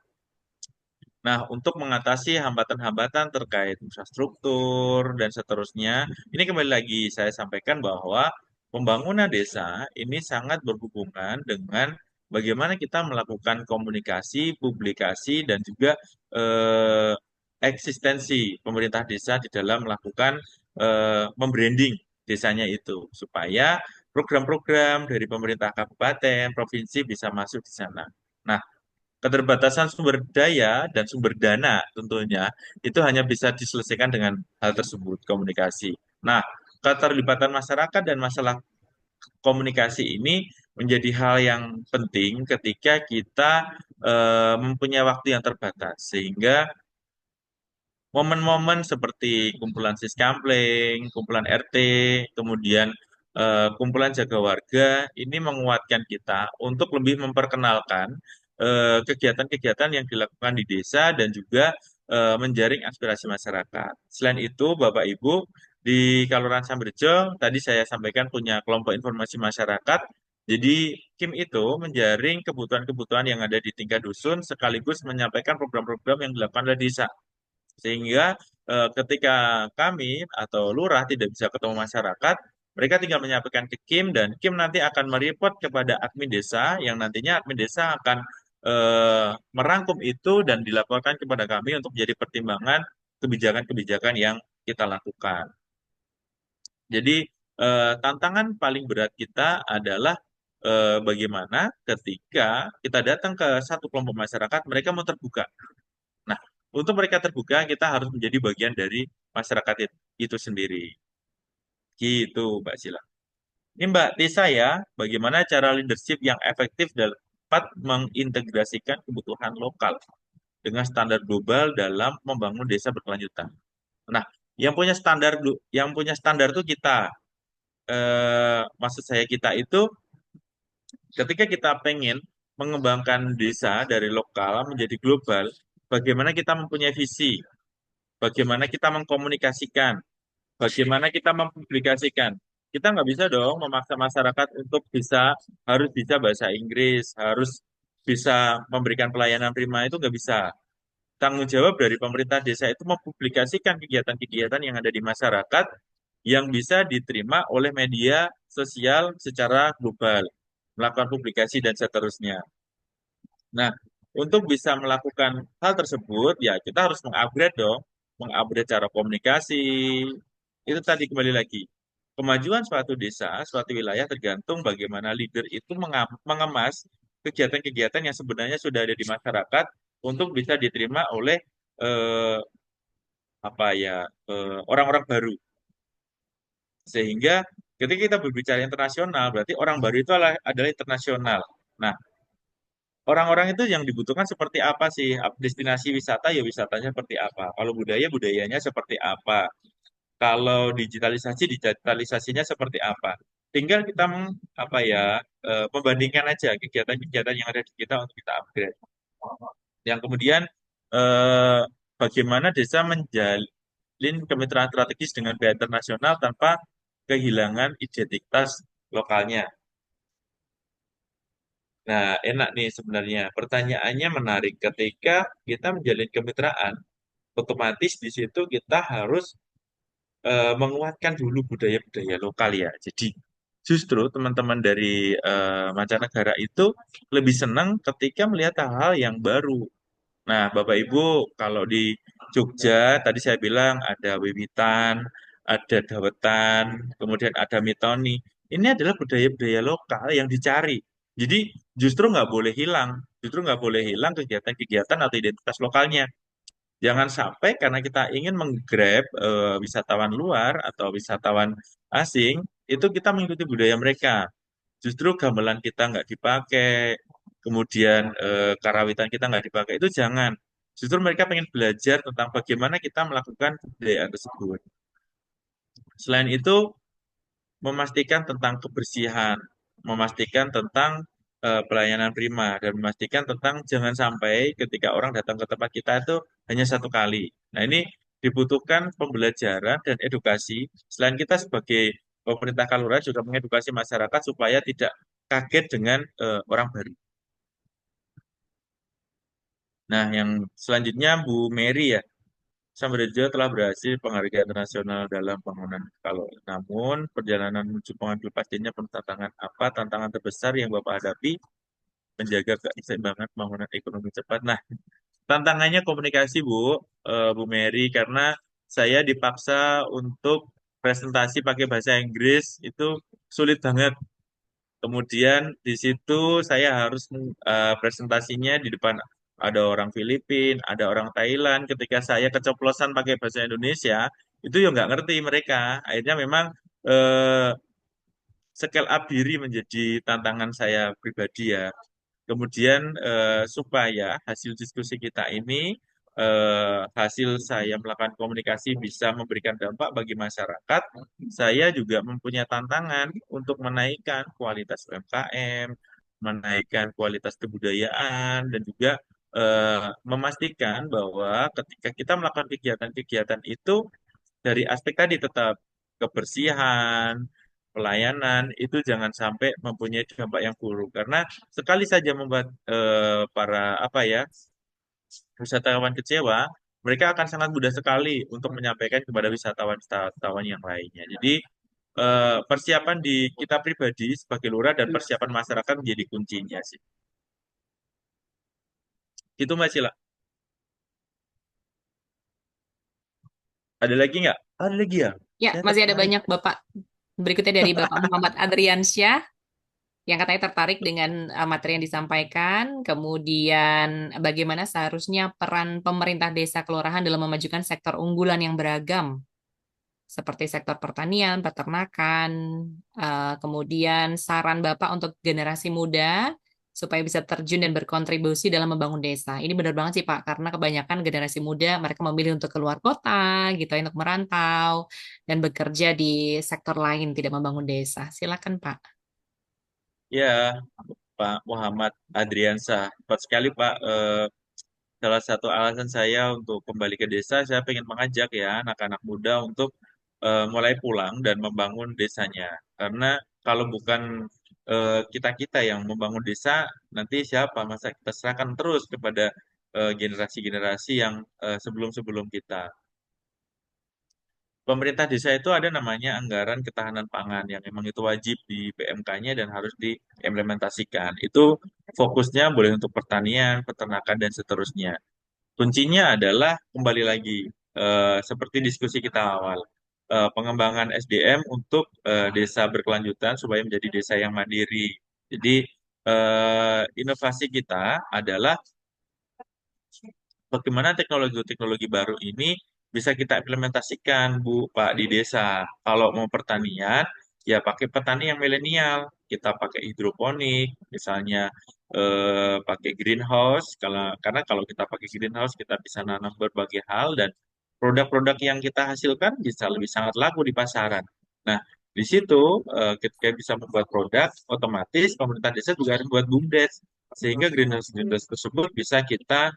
Nah, untuk mengatasi hambatan-hambatan terkait infrastruktur dan seterusnya, ini kembali lagi saya sampaikan bahwa pembangunan desa ini sangat berhubungan dengan bagaimana kita melakukan komunikasi, publikasi, dan juga eh, eksistensi pemerintah desa di dalam melakukan membranding desanya itu, supaya program-program dari pemerintah kabupaten, provinsi bisa masuk di sana. Nah, keterbatasan sumber daya dan sumber dana tentunya itu hanya bisa diselesaikan dengan hal tersebut, komunikasi. Nah, keterlibatan masyarakat dan masalah komunikasi ini menjadi hal yang penting ketika kita mempunyai waktu yang terbatas, sehingga momen-momen seperti kumpulan Siskampling, kumpulan RT, kemudian kumpulan jaga warga ini menguatkan kita untuk lebih memperkenalkan kegiatan-kegiatan yang dilakukan di desa dan juga menjaring aspirasi masyarakat. Selain itu, Bapak Ibu, di Kelurahan Sambirjo tadi saya sampaikan punya kelompok informasi masyarakat. Jadi Kim itu menjaring kebutuhan-kebutuhan yang ada di tingkat dusun sekaligus menyampaikan program-program yang dilakukan oleh desa. Sehingga ketika kami atau lurah tidak bisa ketemu masyarakat, mereka tinggal menyampaikan ke Kim dan Kim nanti akan mereport kepada admin desa yang nantinya admin desa akan merangkum itu dan dilaporkan kepada kami untuk menjadi pertimbangan kebijakan-kebijakan yang kita lakukan. Jadi tantangan paling berat kita adalah bagaimana ketika kita datang ke satu kelompok masyarakat, mereka mau terbuka. Nah, untuk mereka terbuka, kita harus menjadi bagian dari masyarakat itu sendiri. Gitu, Mbak Sila. Ini Mbak Tisa ya, bagaimana cara leadership yang efektif dapat mengintegrasikan kebutuhan lokal dengan standar global dalam membangun desa berkelanjutan. Nah, yang punya standar itu kita. Maksud saya kita itu ketika kita pengen mengembangkan desa dari lokal menjadi global, bagaimana kita mempunyai visi, bagaimana kita mengkomunikasikan, bagaimana kita mempublikasikan. Kita nggak bisa dong memaksa masyarakat untuk harus bisa bahasa Inggris, harus bisa memberikan pelayanan prima, itu nggak bisa. Tanggung jawab dari pemerintah desa itu mempublikasikan kegiatan-kegiatan yang ada di masyarakat yang bisa diterima oleh media sosial secara global, melakukan publikasi dan seterusnya. Nah, untuk bisa melakukan hal tersebut, ya kita harus mengupgrade dong, mengupgrade cara komunikasi. Itu tadi kembali lagi. Kemajuan suatu desa, suatu wilayah tergantung bagaimana leader itu mengemas kegiatan-kegiatan yang sebenarnya sudah ada di masyarakat untuk bisa diterima oleh eh, apa ya orang-orang baru. Sehingga ketika kita berbicara internasional, berarti orang baru itu adalah internasional. Nah, orang-orang itu yang dibutuhkan seperti apa sih? Destinasi wisata ya wisatanya seperti apa? Kalau budaya budayanya seperti apa? Kalau digitalisasi digitalisasinya seperti apa? Tinggal kita apa ya membandingkan aja kegiatan-kegiatan yang ada di kita untuk kita upgrade. Yang kemudian eh, bagaimana desa menjalin kemitraan strategis dengan pihak internasional tanpa kehilangan identitas lokalnya. Nah, enak nih sebenarnya. Pertanyaannya menarik. Ketika kita menjalin kemitraan, otomatis di situ kita harus menguatkan dulu budaya-budaya lokal ya. Jadi justru teman-teman dari mancanegara itu lebih senang ketika melihat hal-hal yang baru. Nah, Bapak Ibu, kalau di Jogja tadi saya bilang ada wiwitan, ada dawetan, kemudian ada mitoni. Ini adalah budaya-budaya lokal yang dicari. Jadi justru nggak boleh hilang, justru nggak boleh hilang kegiatan-kegiatan atau identitas lokalnya. Jangan sampai karena kita ingin menggrab wisatawan luar atau wisatawan asing, itu kita mengikuti budaya mereka. Justru gamelan kita nggak dipakai, kemudian karawitan kita nggak dipakai, itu jangan. Justru mereka pengen belajar tentang bagaimana kita melakukan budaya tersebut. Selain itu, memastikan tentang kebersihan, memastikan tentang pelayanan prima, dan memastikan tentang jangan sampai ketika orang datang ke tempat kita itu hanya satu kali. Nah, ini dibutuhkan pembelajaran dan edukasi. Selain kita sebagai pemerintah Kalura juga mengedukasi masyarakat supaya tidak kaget dengan orang baru. Nah, yang selanjutnya Bu Mary ya. Samrejo telah berhasil penghargaan internasional dalam bangunan kalau namun perjalanan menuju pengambil pastinya penuh tantangan apa tantangan terbesar yang Bapak hadapi menjaga keseimbangan pembangunan ekonomi cepat. Nah, tantangannya komunikasi, Bu Mary, karena saya dipaksa untuk presentasi pakai bahasa Inggris itu sulit banget. Kemudian di situ saya harus presentasinya di depan ada orang Filipina, ada orang Thailand. Ketika saya keceplosan pakai bahasa Indonesia, itu ya nggak ngerti mereka. Akhirnya memang eh, scale up diri menjadi tantangan saya pribadi ya. Kemudian supaya hasil diskusi kita ini, hasil saya melakukan komunikasi bisa memberikan dampak bagi masyarakat, saya juga mempunyai tantangan untuk menaikkan kualitas UMKM, menaikkan kualitas kebudayaan, dan juga memastikan bahwa ketika kita melakukan kegiatan-kegiatan itu dari aspek tadi tetap kebersihan, pelayanan itu jangan sampai mempunyai dampak yang buruk karena sekali saja membuat para apa ya wisatawan kecewa, mereka akan sangat mudah sekali untuk menyampaikan kepada wisatawan-wisatawan yang lainnya. Jadi persiapan di kita pribadi sebagai lurah dan persiapan masyarakat menjadi kuncinya sih. Itu Mbak Sila. Ada lagi nggak? Ada lagi ya? Ya, Saya masih ada tertarik. banyak Bapak. Berikutnya dari Bapak Muhammad Adriansyah yang katanya tertarik dengan materi yang disampaikan, kemudian bagaimana seharusnya peran pemerintah desa kelurahan dalam memajukan sektor unggulan yang beragam, seperti sektor pertanian, peternakan, kemudian saran Bapak untuk generasi muda supaya bisa terjun dan berkontribusi dalam membangun desa. Ini benar banget sih Pak, karena kebanyakan generasi muda mereka memilih untuk keluar kota, gitu, ya, untuk merantau dan bekerja di sektor lain, tidak membangun desa. Silakan Pak. Ya, Pak Muhammad Adriansah. Tepat sekali Pak. Salah satu alasan saya untuk kembali ke desa, saya ingin mengajak ya anak-anak muda untuk mulai pulang dan membangun desanya. Karena kalau bukan kita-kita yang membangun desa, nanti siapa? Masa kita serahkan terus kepada generasi-generasi yang sebelum-sebelum kita. Pemerintah desa itu ada namanya anggaran ketahanan pangan yang memang itu wajib di PMK-nya dan harus diimplementasikan. Itu fokusnya boleh untuk pertanian, peternakan, dan seterusnya. Kuncinya adalah kembali lagi seperti diskusi kita awal, pengembangan SDM untuk desa berkelanjutan supaya menjadi desa yang mandiri. Jadi inovasi kita adalah bagaimana teknologi-teknologi baru ini bisa kita implementasikan, Bu, Pak, di desa. Kalau mau pertanian, ya pakai petani yang milenial. Kita pakai hidroponik, misalnya pakai greenhouse. Karena kalau kita pakai greenhouse, kita bisa nanam berbagai hal dan produk-produk yang kita hasilkan bisa lebih sangat laku di pasaran. Nah, di situ ketika bisa membuat produk, otomatis pemerintah desa juga harus membuat BUMDes sehingga greenhouse-greenhouse tersebut bisa kita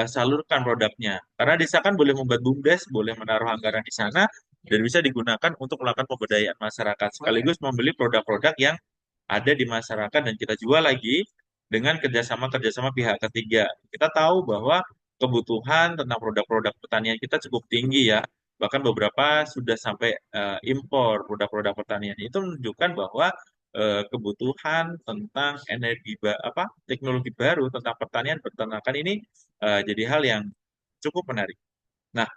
salurkan produknya. Karena desa kan boleh membuat BUMDes, boleh menaruh anggaran di sana, dan bisa digunakan untuk melakukan pemberdayaan masyarakat, sekaligus membeli produk-produk yang ada di masyarakat dan kita jual lagi dengan kerjasama-kerjasama pihak ketiga. Kita tahu bahwa kebutuhan tentang produk-produk pertanian kita cukup tinggi ya, bahkan beberapa sudah sampai impor produk-produk pertanian. Itu menunjukkan bahwa kebutuhan tentang teknologi baru tentang pertanian peternakan ini jadi hal yang cukup menarik. Nah,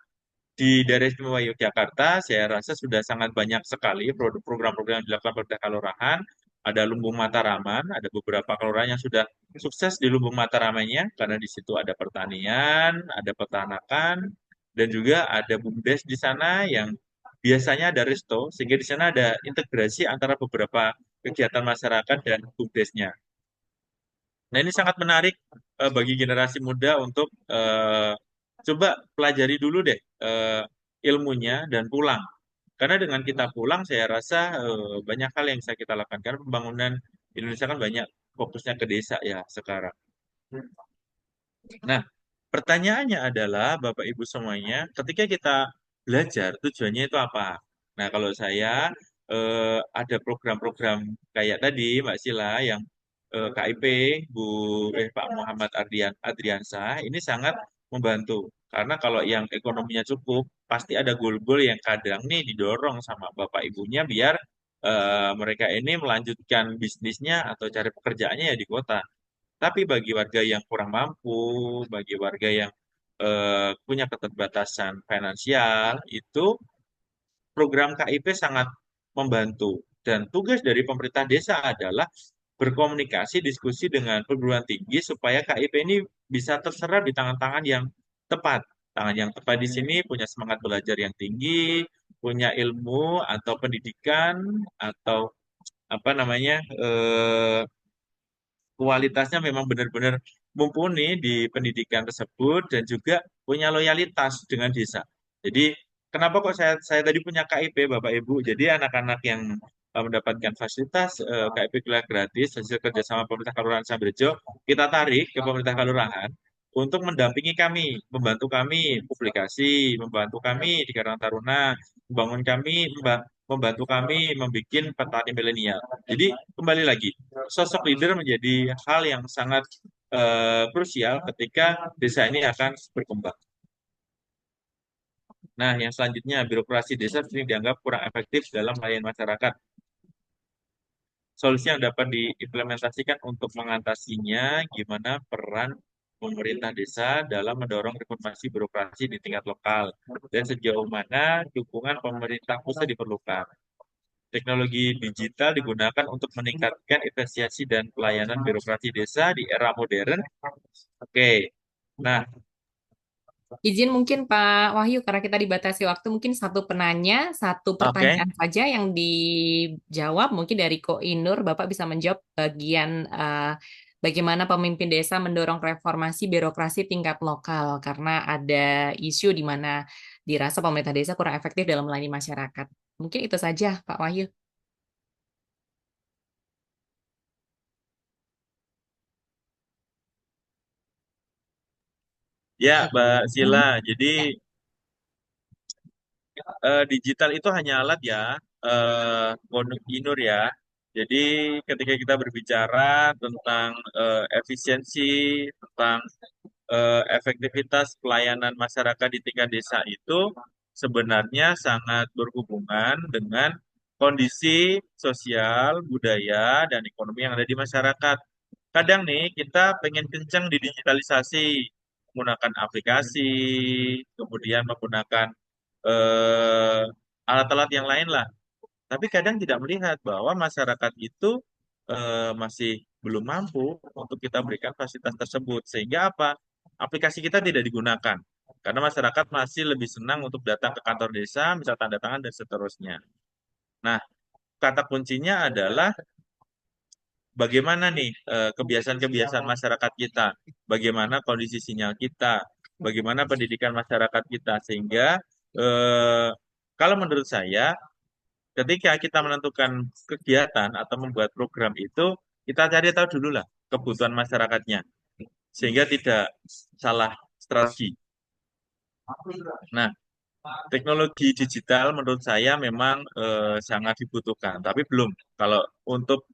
di daerah istimewa Yogyakarta, saya rasa sudah sangat banyak sekali program-program yang dilakukan oleh kelurahan. Ada Lumbung Mataraman, ada beberapa kelurahan yang sudah sukses di Lumbung Mataramannya, karena di situ ada pertanian, ada peternakan, dan juga ada BUMDes di sana yang biasanya ada resto, sehingga di sana ada integrasi antara beberapa kegiatan masyarakat dan BUMDesnya. Nah, ini sangat menarik bagi generasi muda untuk coba pelajari dulu deh ilmunya dan pulang. Karena dengan kita pulang, saya rasa banyak hal yang bisa kita lakukan. Karena pembangunan Indonesia kan banyak fokusnya ke desa ya sekarang. Nah, pertanyaannya adalah, Bapak Ibu semuanya, ketika kita belajar, tujuannya itu apa? Nah, kalau saya ada program-program kayak tadi, Mbak Sila, yang KIP, Pak Muhammad Adriansah, ini sangat membantu. Karena kalau yang ekonominya cukup, pasti ada goal-goal yang kadang nih didorong sama Bapak Ibunya biar mereka ini melanjutkan bisnisnya atau cari pekerjaannya ya di kota. Tapi bagi warga yang kurang mampu, bagi warga yang punya keterbatasan finansial, itu program KIP sangat membantu. Dan tugas dari pemerintah desa adalah berkomunikasi, diskusi dengan perguruan tinggi supaya KIP ini bisa terserap di tangan-tangan yang tepat. Tangan yang tepat di sini punya semangat belajar yang tinggi, punya ilmu atau pendidikan atau apa namanya kualitasnya memang benar-benar mumpuni di pendidikan tersebut dan juga punya loyalitas dengan desa. Jadi kenapa kok saya tadi punya KIP Bapak Ibu? Jadi anak-anak yang mendapatkan fasilitas KIP kuliah gratis hasil kerjasama pemerintah Kelurahan Sambrejo, kita tarik ke pemerintah Kelurahan untuk mendampingi kami, membantu kami publikasi, membantu kami di Karang Taruna, membangun kami, membantu kami membuat petani milenial. Jadi kembali lagi, sosok leader menjadi hal yang sangat krusial ketika desa ini akan berkembang. Nah, yang selanjutnya, birokrasi desa sering dianggap kurang efektif dalam melayani masyarakat. Solusi yang dapat diimplementasikan untuk mengatasinya, gimana peran pemerintah desa dalam mendorong reformasi birokrasi di tingkat lokal, dan sejauh mana dukungan pemerintah pusat diperlukan. Teknologi digital digunakan untuk meningkatkan efisiensi dan pelayanan birokrasi desa di era modern. Oke, nah, Izin mungkin Pak Wahyu, karena kita dibatasi waktu, mungkin satu penanya, satu oke. pertanyaan saja yang dijawab. Mungkin dari Ko Inur, Bapak bisa menjawab bagian bagaimana pemimpin desa mendorong reformasi birokrasi tingkat lokal, karena ada isu di mana dirasa pemerintah desa kurang efektif dalam melayani masyarakat. Mungkin itu saja, Pak Wahyu. Ya, Mbak Sila. Jadi digital itu hanya alat ya, Inur ya. Jadi ketika kita berbicara tentang efisiensi, tentang efektivitas pelayanan masyarakat di tingkat desa itu sebenarnya sangat berhubungan dengan kondisi sosial, budaya, dan ekonomi yang ada di masyarakat. Kadang nih kita pengen kencang di digitalisasi, menggunakan aplikasi, kemudian menggunakan eh, alat-alat yang lain lah. Tapi kadang tidak melihat bahwa masyarakat itu masih belum mampu untuk kita berikan fasilitas tersebut. Sehingga apa? Aplikasi kita tidak digunakan. Karena masyarakat masih lebih senang untuk datang ke kantor desa, misal tanda tangan, dan seterusnya. Nah, kata kuncinya adalah bagaimana nih kebiasaan-kebiasaan masyarakat kita, bagaimana kondisi sinyal kita, bagaimana pendidikan masyarakat kita, sehingga eh, kalau menurut saya, ketika kita menentukan kegiatan atau membuat program itu, kita cari tahu dulu lah kebutuhan masyarakatnya, sehingga tidak salah strategi. Nah, teknologi digital menurut saya memang sangat dibutuhkan, tapi belum. Kalau untuk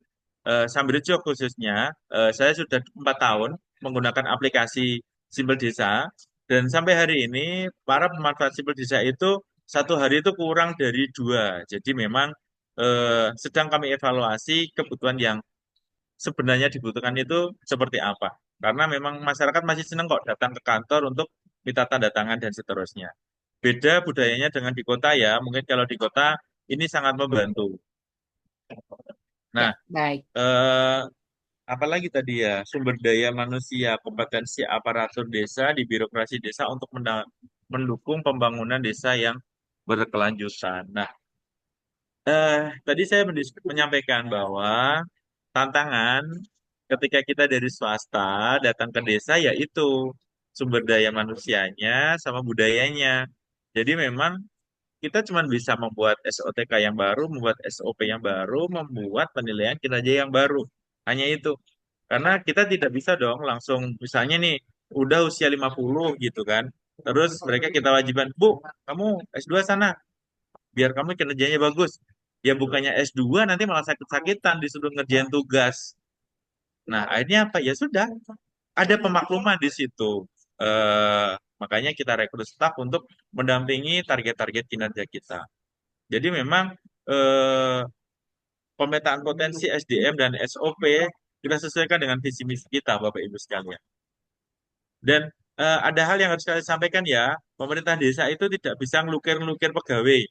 Sambirjo khususnya, saya sudah 4 tahun menggunakan aplikasi Simpel Desa, dan sampai hari ini para pemanfaat Simpel Desa itu 1 hari itu kurang dari 2. Jadi memang sedang kami evaluasi kebutuhan yang sebenarnya dibutuhkan itu seperti apa. Karena memang masyarakat masih senang kok datang ke kantor untuk minta tanda tangan dan seterusnya. Beda budayanya dengan di kota ya. Mungkin kalau di kota ini sangat membantu. Ya, Nah, baik. eh, apalagi tadi ya, sumber daya manusia, kompetensi aparatur desa di birokrasi desa untuk mendukung pembangunan desa yang berkelanjutan. Nah, tadi saya menyampaikan bahwa tantangan ketika kita dari swasta datang ke desa yaitu sumber daya manusianya sama budayanya. Jadi memang kita cuma bisa membuat SOTK yang baru, membuat SOP yang baru, membuat penilaian kinerja yang baru. Hanya itu. Karena kita tidak bisa dong langsung, misalnya nih, udah usia 50 gitu kan. Terus mereka kita wajibkan, Bu, kamu S2 sana, biar kamu kinerjanya bagus. Ya bukannya S2 nanti malah sakit-sakitan disuruh ngerjain tugas. Nah, akhirnya apa? Ya sudah, ada pemakluman di situ. Eh, makanya kita rekrut staf untuk mendampingi target-target kinerja kita. Jadi memang eh, pemetaan potensi SDM dan SOP kita sesuaikan dengan visi misi kita, Bapak Ibu sekalian. Dan ada hal yang harus saya sampaikan ya, pemerintah desa itu tidak bisa ngelukir-ngelukir pegawai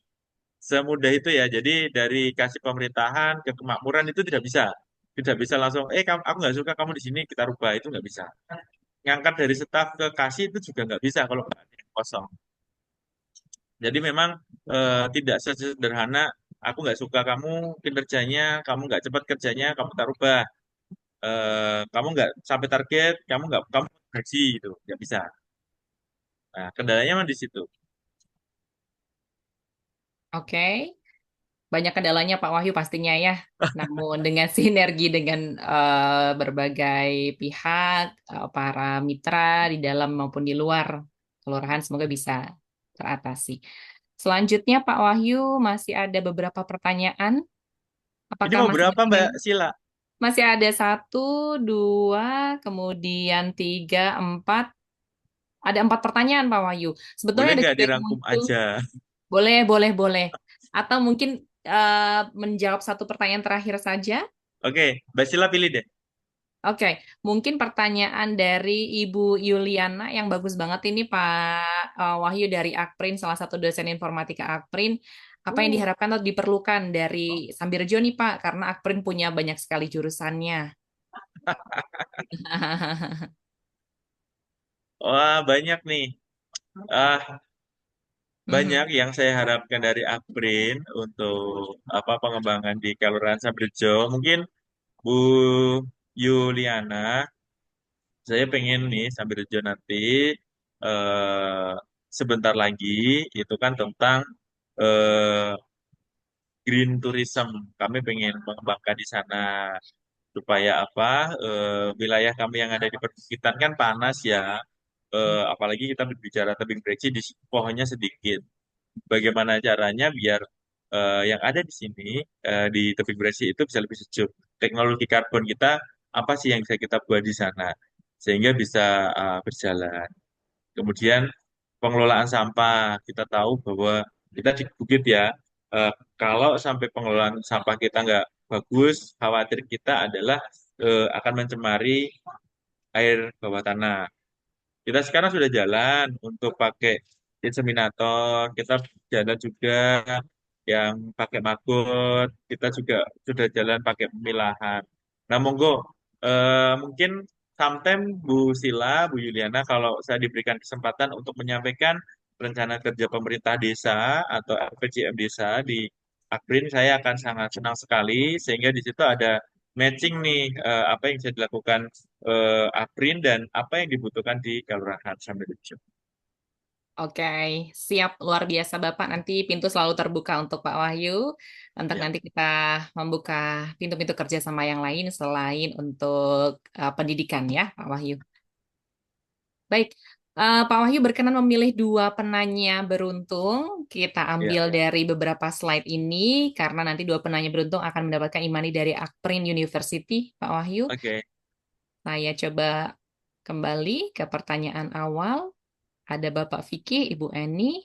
semudah itu ya. Jadi dari kasih pemerintahan ke kemakmuran itu tidak bisa. Tidak bisa langsung, kamu, aku nggak suka kamu di sini, kita rubah, itu nggak bisa. Ngangkat dari staf ke kasih itu juga nggak bisa kalau nggak ada yang kosong. Jadi memang tidak sesederhana, aku nggak suka kamu kinerjanya, kamu nggak cepat kerjanya, kamu tak rubah. Kamu nggak sampai target, kamu gaji itu, nggak bisa. Nah, kendalanya memang di situ. Oke, banyak kendalanya Pak Wahyu pastinya ya. Namun dengan sinergi dengan berbagai pihak, para mitra di dalam maupun di luar kelurahan, semoga bisa teratasi. Selanjutnya Pak Wahyu masih ada beberapa pertanyaan. Ini Apakah mau masih berapa Mbak ingin? Sila? Masih ada satu, dua, kemudian tiga, empat. Ada empat pertanyaan Pak Wahyu. Sebetulnya Boleh ada nggak juga yang dirangkum muncul. aja? Boleh, boleh, boleh. Atau mungkin menjawab satu pertanyaan terakhir saja. Oke, Mbak Sila pilih deh. Oke, mungkin pertanyaan dari Ibu Yuliana yang bagus banget ini Pak Wahyu dari Akprin, salah satu dosen informatika Akprin. Apa yang diharapkan atau diperlukan dari Sambirjo nih Pak? Karena Akprin punya banyak sekali jurusannya. Wah, banyak nih. Ah, banyak Mhm. yang saya harapkan dari Akprin untuk apa pengembangan di Kelurahan Sabrejo. Mungkin Bu Yuliana, saya pengen nih Sabrejo nanti eh, sebentar lagi itu kan tentang eh, green tourism. Kami pengen mengembangkan di sana supaya apa wilayah kami yang ada di perbukitan kan panas ya. Apalagi kita berbicara tebing breksi di sini pohonnya sedikit. Bagaimana caranya biar yang ada di sini di tebing Bresi itu bisa lebih sejuk. Teknologi karbon kita apa sih yang bisa kita buat di sana sehingga bisa berjalan. Kemudian pengelolaan sampah kita tahu bahwa kita di bukit ya. Kalau sampai pengelolaan sampah kita nggak bagus, khawatir kita adalah akan mencemari air bawah tanah. Kita sekarang sudah jalan untuk pakai inseminator, kita jalan juga yang pakai maggot, kita juga sudah jalan pakai pemilahan. Nah, monggo, mungkin sometime Bu Sila, Bu Yuliana, kalau saya diberikan kesempatan untuk menyampaikan rencana kerja pemerintah desa atau RPJM desa di Akbrin, saya akan sangat senang sekali, sehingga di situ ada matching nih apa yang bisa dilakukan Akbrin dan apa yang dibutuhkan di Kelurahan Sambirejo. Oke, siap luar biasa Bapak. Nanti pintu selalu terbuka untuk Pak Wahyu. Untuk Ya, nanti kita membuka pintu-pintu kerjasama yang lain selain untuk pendidikan ya, Pak Wahyu. Baik, Pak Wahyu berkenan memilih dua penanya beruntung. Kita ya, ambil dari beberapa slide ini karena nanti dua penanya beruntung akan mendapatkan imani dari Akprin University, Pak Wahyu. oke. Saya coba kembali ke pertanyaan awal. Ada Bapak Vicky, Ibu Eni,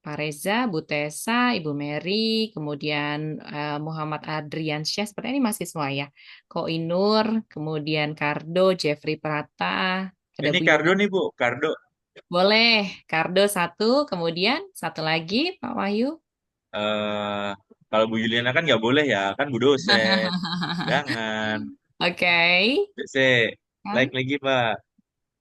Pak Reza, Bu Tessa, Ibu Mary, kemudian Muhammad Adriansyah, seperti ini mahasiswa ya. Ko Inur, kemudian Kardo, Jeffrey Prata, ada Ini Bu Kardo Yuli. nih Bu, Kardo. Boleh, Kardo satu, kemudian satu lagi, Pak Wahyu. eh Kalau Bu Yuliana kan nggak boleh ya, kan Bu dosen. Jangan. Oke, C, kan? like lagi Pak.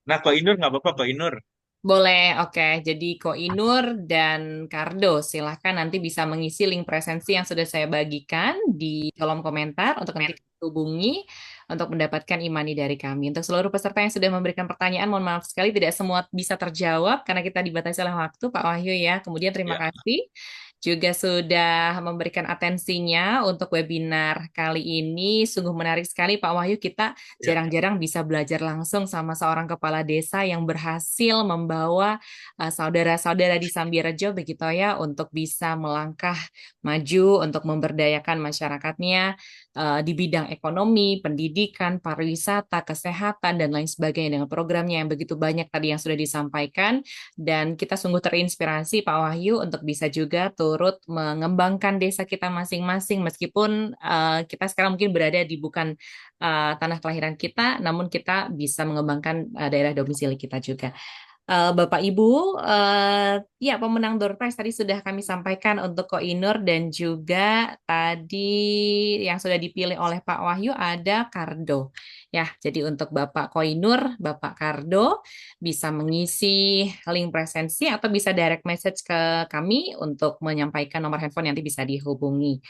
Nah, Kok Inur nggak apa-apa, Kok Inur. Boleh, oke. Jadi Ko Inur dan Kardo, silahkan nanti bisa mengisi link presensi yang sudah saya bagikan di kolom komentar untuk nanti hubungi untuk mendapatkan imani dari kami. Untuk seluruh peserta yang sudah memberikan pertanyaan, mohon maaf sekali tidak semua bisa terjawab karena kita dibatasi oleh waktu, Pak Wahyu ya. Kemudian terima Ya, kasih juga sudah memberikan atensinya untuk webinar kali ini. Sungguh menarik sekali Pak Wahyu, kita ya, jarang-jarang bisa belajar langsung sama seorang kepala desa yang berhasil membawa saudara-saudara di Sambirejo begitu ya untuk bisa melangkah maju untuk memberdayakan masyarakatnya. di bidang ekonomi, pendidikan, pariwisata, kesehatan, dan lain sebagainya dengan programnya yang begitu banyak tadi yang sudah disampaikan. Dan kita sungguh terinspirasi Pak Wahyu untuk bisa juga turut mengembangkan desa kita masing-masing meskipun kita sekarang mungkin berada di bukan tanah kelahiran kita, namun kita bisa mengembangkan daerah domisili kita juga. Bapak Ibu, ya pemenang door prize tadi sudah kami sampaikan untuk Koinur dan juga tadi yang sudah dipilih oleh Pak Wahyu ada Kardo. Ya, jadi untuk Bapak Koinur, Bapak Kardo bisa mengisi link presensi atau bisa direct message ke kami untuk menyampaikan nomor handphone yang nanti bisa dihubungi.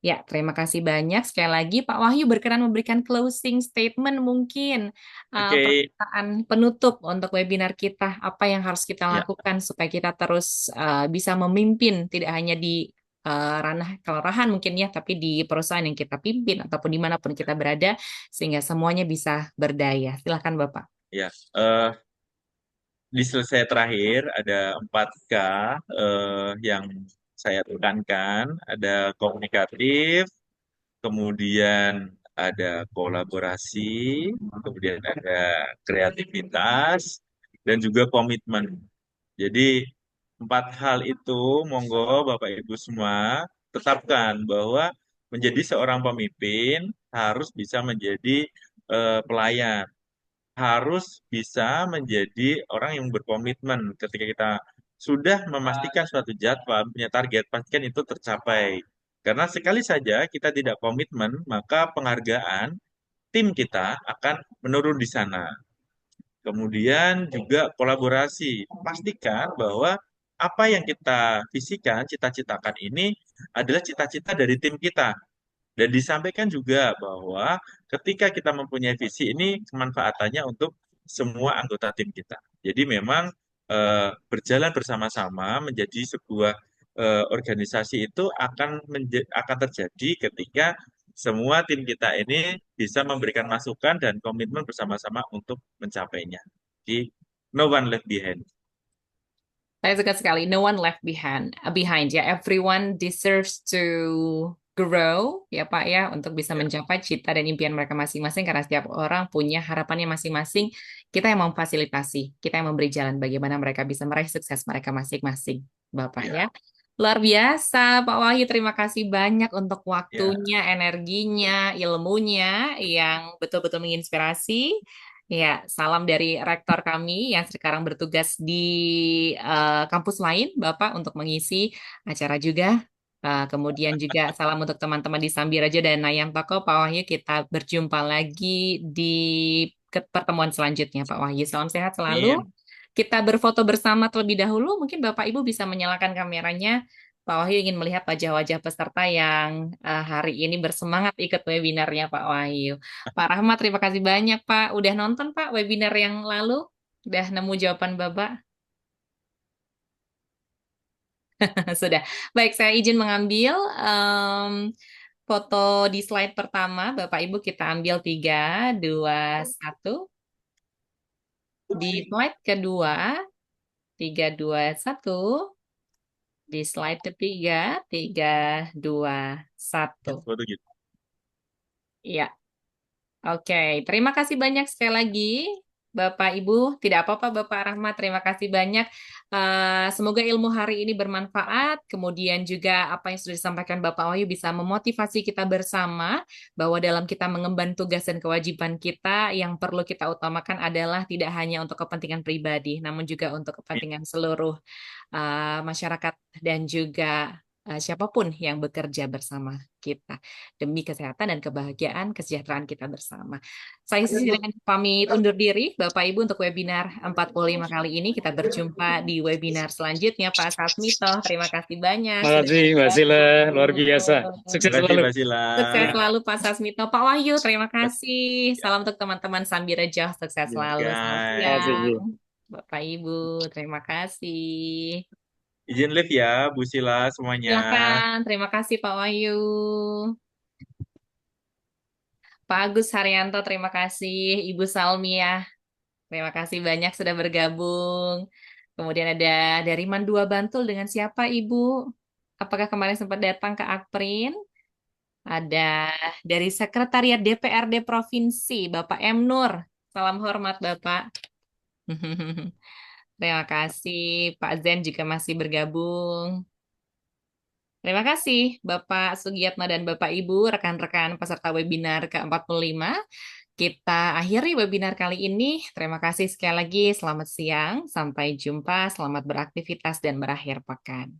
Ya, terima kasih banyak. Sekali lagi, Pak Wahyu berkenan memberikan closing statement mungkin Oke, perkataan penutup untuk webinar kita. Apa yang harus kita ya, lakukan supaya kita terus bisa memimpin, tidak hanya di ranah kelurahan mungkin ya, tapi di perusahaan yang kita pimpin ataupun dimanapun kita berada, sehingga semuanya bisa berdaya. Silakan Bapak. ya. Di selesai terakhir ada 4K yang saya tekankan. Ada komunikatif, kemudian ada kolaborasi, kemudian ada kreativitas, dan juga komitmen. Jadi 4 hal itu, monggo Bapak Ibu semua tetapkan bahwa menjadi seorang pemimpin harus bisa menjadi pelayan, harus bisa menjadi orang yang berkomitmen. Ketika kita sudah memastikan suatu jadwal, punya target, pastikan itu tercapai. Karena sekali saja kita tidak komitmen, maka penghargaan tim kita akan menurun di sana. Kemudian juga kolaborasi. Pastikan bahwa apa yang kita visikan, cita-citakan ini adalah cita-cita dari tim kita. Dan disampaikan juga bahwa ketika kita mempunyai visi ini kemanfaatannya untuk semua anggota tim kita. Jadi memang berjalan bersama-sama menjadi sebuah organisasi itu akan terjadi ketika semua tim kita ini bisa memberikan masukan dan komitmen bersama-sama untuk mencapainya. Jadi no one left behind. Saya suka sekali. No one left behind ya. Everyone deserves to grow ya Pak ya untuk bisa Ya, mencapai cita dan impian mereka masing-masing karena setiap orang punya harapannya masing-masing. Kita yang memfasilitasi, kita yang memberi jalan bagaimana mereka bisa meraih sukses mereka masing-masing, Bapak ya, ya. Luar biasa, Pak Wahyu. Terima kasih banyak untuk ya. waktunya, energinya, ilmunya yang betul-betul menginspirasi. Ya, salam dari rektor kami yang sekarang bertugas di kampus lain, Bapak, untuk mengisi acara juga. Kemudian juga salam untuk teman-teman di Sambiraja dan Nayam Toko, Pak Wahyu. Kita berjumpa lagi di pertemuan selanjutnya, Pak Wahyu. Salam sehat selalu. Amin. Kita berfoto bersama terlebih dahulu. Mungkin Bapak Ibu bisa menyalakan kameranya. Pak Wahyu ingin melihat wajah-wajah peserta yang hari ini bersemangat ikut webinarnya Pak Wahyu. Pak Rahmat, terima kasih banyak Pak. Udah nonton Pak webinar yang lalu? Udah nemu jawaban Bapak? Sudah. Baik, saya izin mengambil foto di slide pertama. Bapak Ibu kita ambil 3, 2, 1. Di slide kedua, 3, 2, 1. Di slide ketiga, 3, 2, 1. Ya, foto gitu. Iya. Oke, terima kasih banyak sekali lagi, Bapak Ibu. Tidak apa-apa, Bapak Rahmat. Terima kasih banyak. Semoga ilmu hari ini bermanfaat. Kemudian juga apa yang sudah disampaikan Bapak Wahyu bisa memotivasi kita bersama bahwa dalam kita mengemban tugas dan kewajiban kita, yang perlu kita utamakan adalah tidak hanya untuk kepentingan pribadi, namun juga untuk kepentingan seluruh masyarakat dan juga siapapun yang bekerja bersama kita demi kesehatan dan kebahagiaan kesejahteraan kita bersama. Saya Sisi dengan pamit undur diri, Bapak Ibu, untuk webinar 45 kali ini. Kita berjumpa di webinar selanjutnya, Pak Sasmito. Terima kasih banyak Terima sudah kasih Mbak Sila, luar biasa. bergabung. Sukses Terima kasih selalu. Mbak Sila. Sukses selalu Pak Sasmito. Pak Wahyu, terima kasih. Salam untuk teman-teman Sambirejo. Sukses Ya, selalu. Selamat Terima kasih. siang. Bapak Ibu, terima kasih. izin live ya, Bu Sila semuanya. Silakan, terima kasih Pak Wahyu. Pak Agus Haryanto, terima kasih. Ibu Salmiah, terima kasih banyak sudah bergabung. Kemudian ada dari Mandua Bantul dengan siapa Ibu? Apakah kemarin sempat datang ke Akprin? Ada dari Sekretariat DPRD Provinsi, Bapak M. Nur. Salam hormat, Bapak. Terima kasih, Pak Zen juga masih bergabung. Terima kasih, Bapak Sugiyatna dan Bapak Ibu, rekan-rekan peserta webinar ke-45. Kita akhiri webinar kali ini. Terima kasih sekali lagi. Selamat siang, sampai jumpa, selamat beraktivitas dan berakhir pekan.